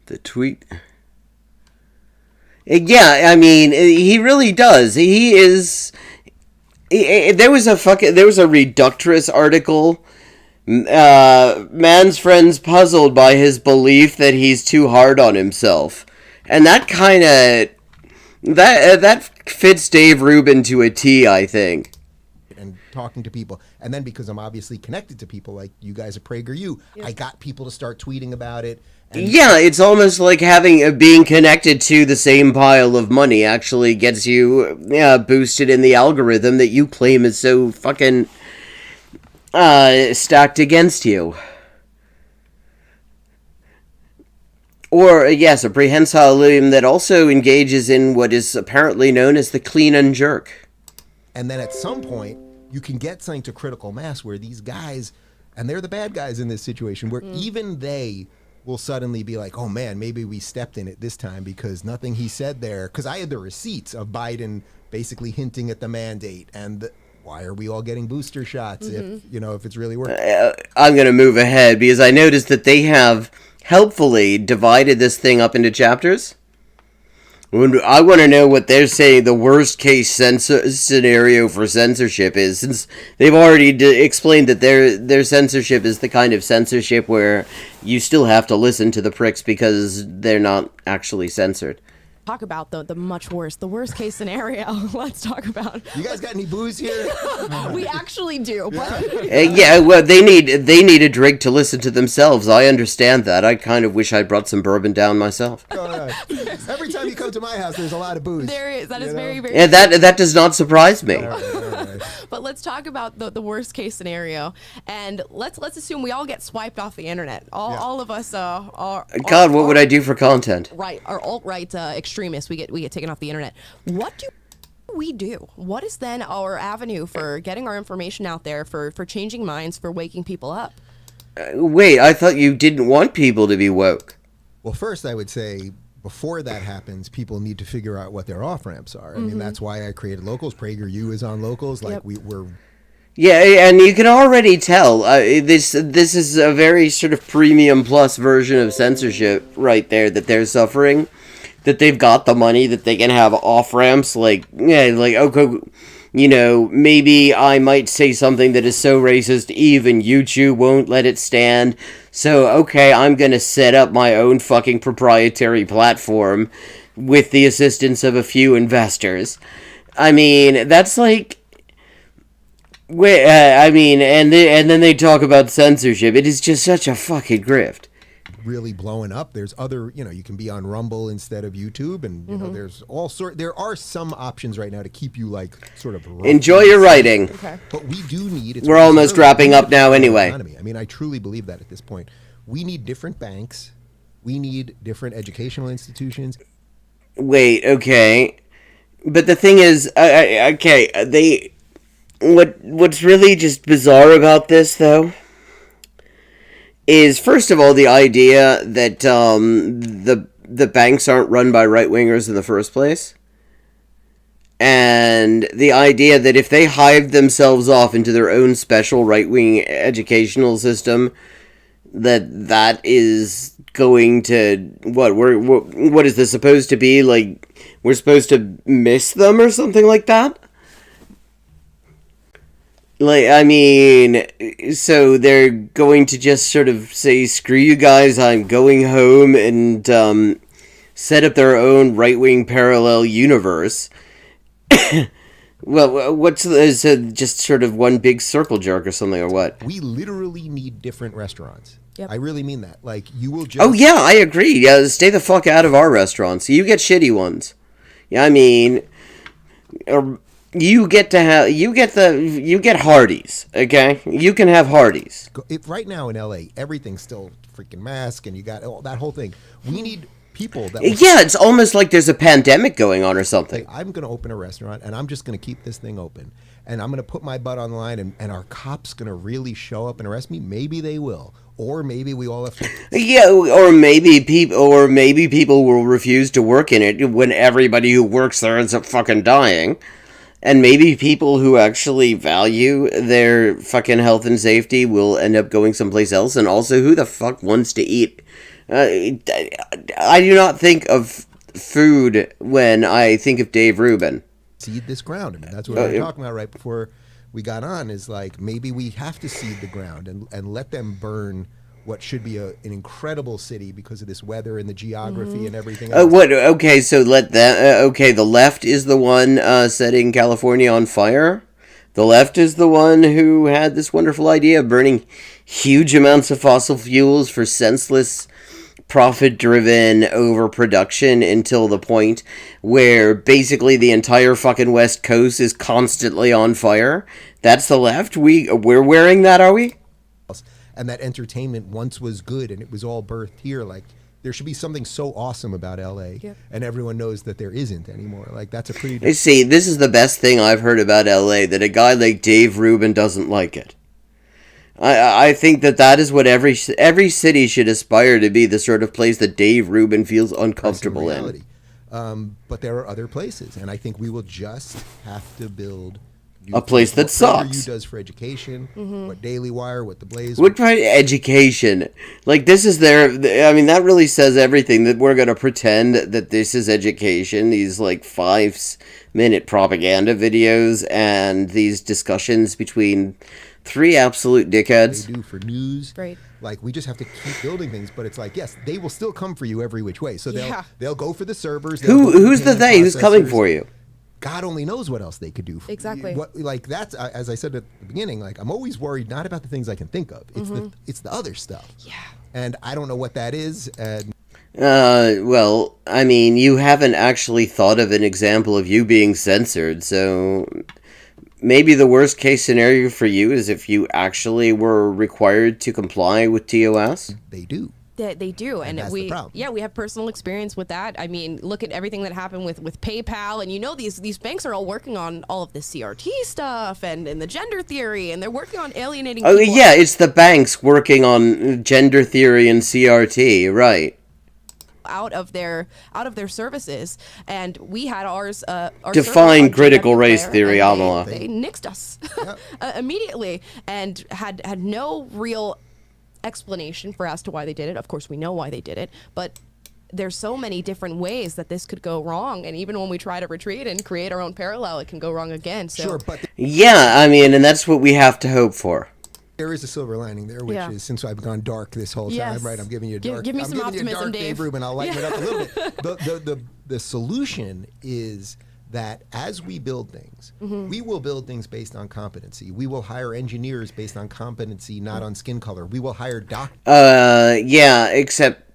The tweet... Yeah, I mean, he really does. He is... There was a Reductress article. Man's friends puzzled by his belief that he's too hard on himself. And that kind of... That fits Dave Rubin to a T, I think. And talking to people. And then because I'm obviously connected to people like you guys at PragerU, I got people to start tweeting about it. And yeah, it's almost like being connected to the same pile of money actually gets you boosted in the algorithm that you claim is so fucking stacked against you. Or, yes, a prehensile algorithm that also engages in what is apparently known as the clean and jerk. And then at some point, you can get something to critical mass where these guys, and they're the bad guys in this situation, where even they will suddenly be like, oh man, maybe we stepped in it this time because nothing he said there, because I had the receipts of Biden basically hinting at the mandate and why are we all getting booster shots if it's really working? I'm going to move ahead because I noticed that they have helpfully divided this thing up into chapters. I want to know what they're saying the worst case scenario for censorship is, since they've already explained that their censorship is the kind of censorship where you still have to listen to the pricks because they're not actually censored. Talk about the worst case scenario. Let's talk about. You guys got any booze here? We actually do. But yeah, well, they need a drink to listen to themselves. I understand that. I kind of wish I'd brought some bourbon down myself. Every time you come to my house, there's a lot of booze. There is. That is very, very. Yeah, that does not surprise me. All right. But let's talk about the worst case scenario, and let's assume we all get swiped off the internet. All of us are. God, what would I do for content? Right, our alt-right extremists. We get taken off the internet. What do we do? What is then our avenue for getting our information out there, for changing minds, for waking people up? Wait, I thought you didn't want people to be woke. Well, first I would say, before that happens, people need to figure out what their off-ramps are. I mean, that's why I created Locals. PragerU is on Locals. Like, we're... Yeah, and you can already tell, this is a very sort of premium plus version of censorship right there that they're suffering. That they've got the money, that they can have off-ramps, okay, maybe I might say something that is so racist even YouTube won't let it stand. So, okay, I'm gonna set up my own fucking proprietary platform with the assistance of a few investors. I mean, that's like... and then they talk about censorship. It is just such a fucking grift. really blowing up. There's other, you can be on Rumble instead of YouTube, and there's there are some options right now to keep you like sort of enjoy your writing. Okay. But we do need. We're almost wrapping up now anyway. Economy. I mean, I truly believe that at this point, we need different banks, we need different educational institutions. Wait, okay, but the thing is, what's really just bizarre about this though is, first of all, the idea that the banks aren't run by right-wingers in the first place. And the idea that if they hive themselves off into their own special right-wing educational system, that is going to... What is this supposed to be? Like, we're supposed to miss them or something like that? Like, I mean, so they're going to just sort of say, screw you guys, I'm going home, and set up their own right-wing parallel universe. Well, is it just sort of one big circle jerk or something, or what? We literally need different restaurants. Yep. I really mean that. Like, you will just... Oh, yeah, I agree. Yeah, stay the fuck out of our restaurants. You get shitty ones. Yeah, I mean... You get Hardee's, okay? You can have Hardee's. Right now in LA, everything's still freaking mask, and you got that whole thing. We need people that... Yeah, it's almost like there's a pandemic going on or something. I'm going to open a restaurant, and I'm just going to keep this thing open. And I'm going to put my butt on the line, and our cops going to really show up and arrest me? Maybe they will. Or maybe we all have to... Yeah, or maybe people will refuse to work in it when everybody who works there ends up fucking dying. And maybe people who actually value their fucking health and safety will end up going someplace else. And also, who the fuck wants to eat? I do not think of food when I think of Dave Rubin. Seed this ground. I mean, that's what we were talking about right before we got on, is like, maybe we have to seed the ground and let them burn what should be an incredible city because of this weather and the geography and everything else. Okay, so the left is the one setting California on fire. The left is the one who had this wonderful idea of burning huge amounts of fossil fuels for senseless, profit-driven overproduction until the point where basically the entire fucking West Coast is constantly on fire. That's the left? We're wearing that, are we? And that entertainment once was good, and it was all birthed here. Like, there should be something so awesome about LA, and everyone knows that there isn't anymore. Like, that's a pretty... See, this is the best thing I've heard about LA, that a guy like Dave Rubin doesn't like it. I think that is what every city should aspire to be, the sort of place that Dave Rubin feels uncomfortable in. But there are other places, and I think we will just have to build... a place that sucks. What does for education, what Daily Wire, what The Blaze. What kind of education? Like, this is I mean, that really says everything, that we're going to pretend that this is education. These, like, 5-minute propaganda videos and these discussions between 3 absolute dickheads. They do for news. Right. Like, we just have to keep building things, but it's like, yes, they will still come for you every which way. So they'll go for the servers. Who's the they? Who's coming for you? God only knows what else they could do. Exactly. That's as I said at the beginning. Like, I'm always worried not about the things I can think of. It's the other stuff. Yeah. And I don't know what that is. And well, I mean, you haven't actually thought of an example of you being censored, so maybe the worst case scenario for you is if you actually were required to comply with TOS. They do. They do, and that's we the problem. we have personal experience with that. I mean, look at everything that happened with PayPal, and these banks are all working on all of the CRT stuff and the gender theory, and they're working on alienating people. Yeah, it's the banks working on gender theory and CRT, right? Out of their services, and we had ours. Define critical race theory, Amala. They nixed us immediately, and had no real explanation for as to why they did it. Of course, we know why they did it, but there's so many different ways that this could go wrong, and even when we try to retreat and create our own parallel, it can go wrong again. So sure, but yeah, I mean, and that's what we have to hope for. there is a silver lining there, which is, since I've gone dark this whole time, right? I'm giving you a dark. Give me some optimism, Dave Rubin. I'll lighten it up a little bit. The solution is that as we build things, we will build things based on competency. We will hire engineers based on competency, not on skin color. We will hire doctors. Yeah, except...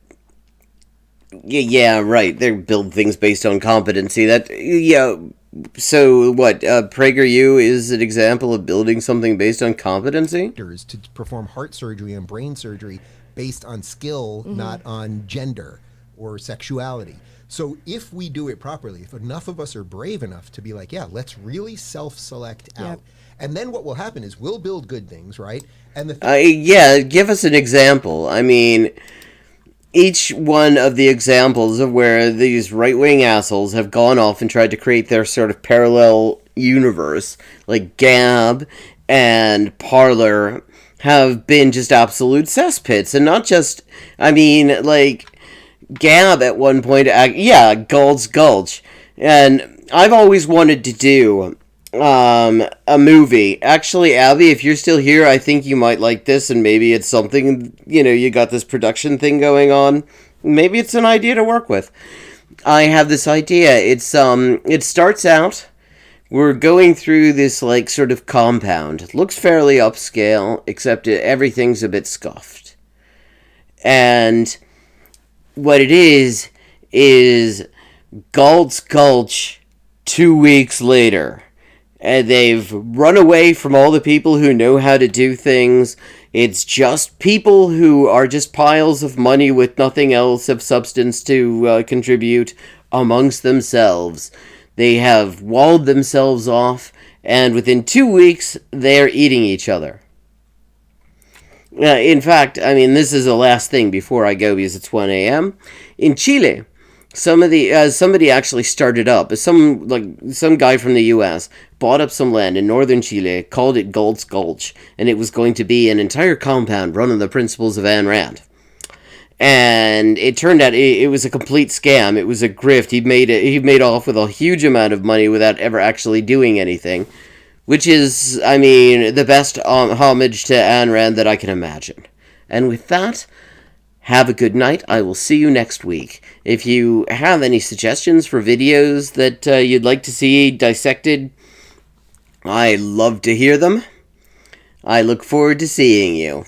Yeah, right. They build things based on competency. So what, PragerU is an example of building something based on competency? To perform heart surgery and brain surgery based on skill, not on gender or sexuality. So if we do it properly, if enough of us are brave enough to be like, yeah, let's really self-select out. And then what will happen is we'll build good things, right? And give us an example. I mean, each one of the examples of where these right-wing assholes have gone off and tried to create their sort of parallel universe, like Gab and Parler, have been just absolute cesspits. And not just, I mean, like... Gab at one point, Gulch Gulch, and I've always wanted to do a movie. Actually, Abby, if you're still here, I think you might like this, and maybe it's something, you got this production thing going on. Maybe it's an idea to work with. I have this idea. It starts out, we're going through this, like, sort of compound. It looks fairly upscale, except everything's a bit scuffed. And... what it is Gulch Gulch 2 weeks later. And they've run away from all the people who know how to do things. It's just people who are just piles of money with nothing else of substance to contribute amongst themselves. They have walled themselves off, and within 2 weeks, they're eating each other. In fact, I mean, this is the last thing before I go because it's 1 a.m. In Chile, somebody actually started up. Some guy from the U.S. bought up some land in northern Chile, called it Gulch Gulch, and it was going to be an entire compound run on the principles of Ayn Rand. And it turned out it was a complete scam. It was a grift. He made off with a huge amount of money without ever actually doing anything. Which is, I mean, the best homage to Ayn Rand that I can imagine. And with that, have a good night. I will see you next week. If you have any suggestions for videos that you'd like to see dissected, I love to hear them. I look forward to seeing you.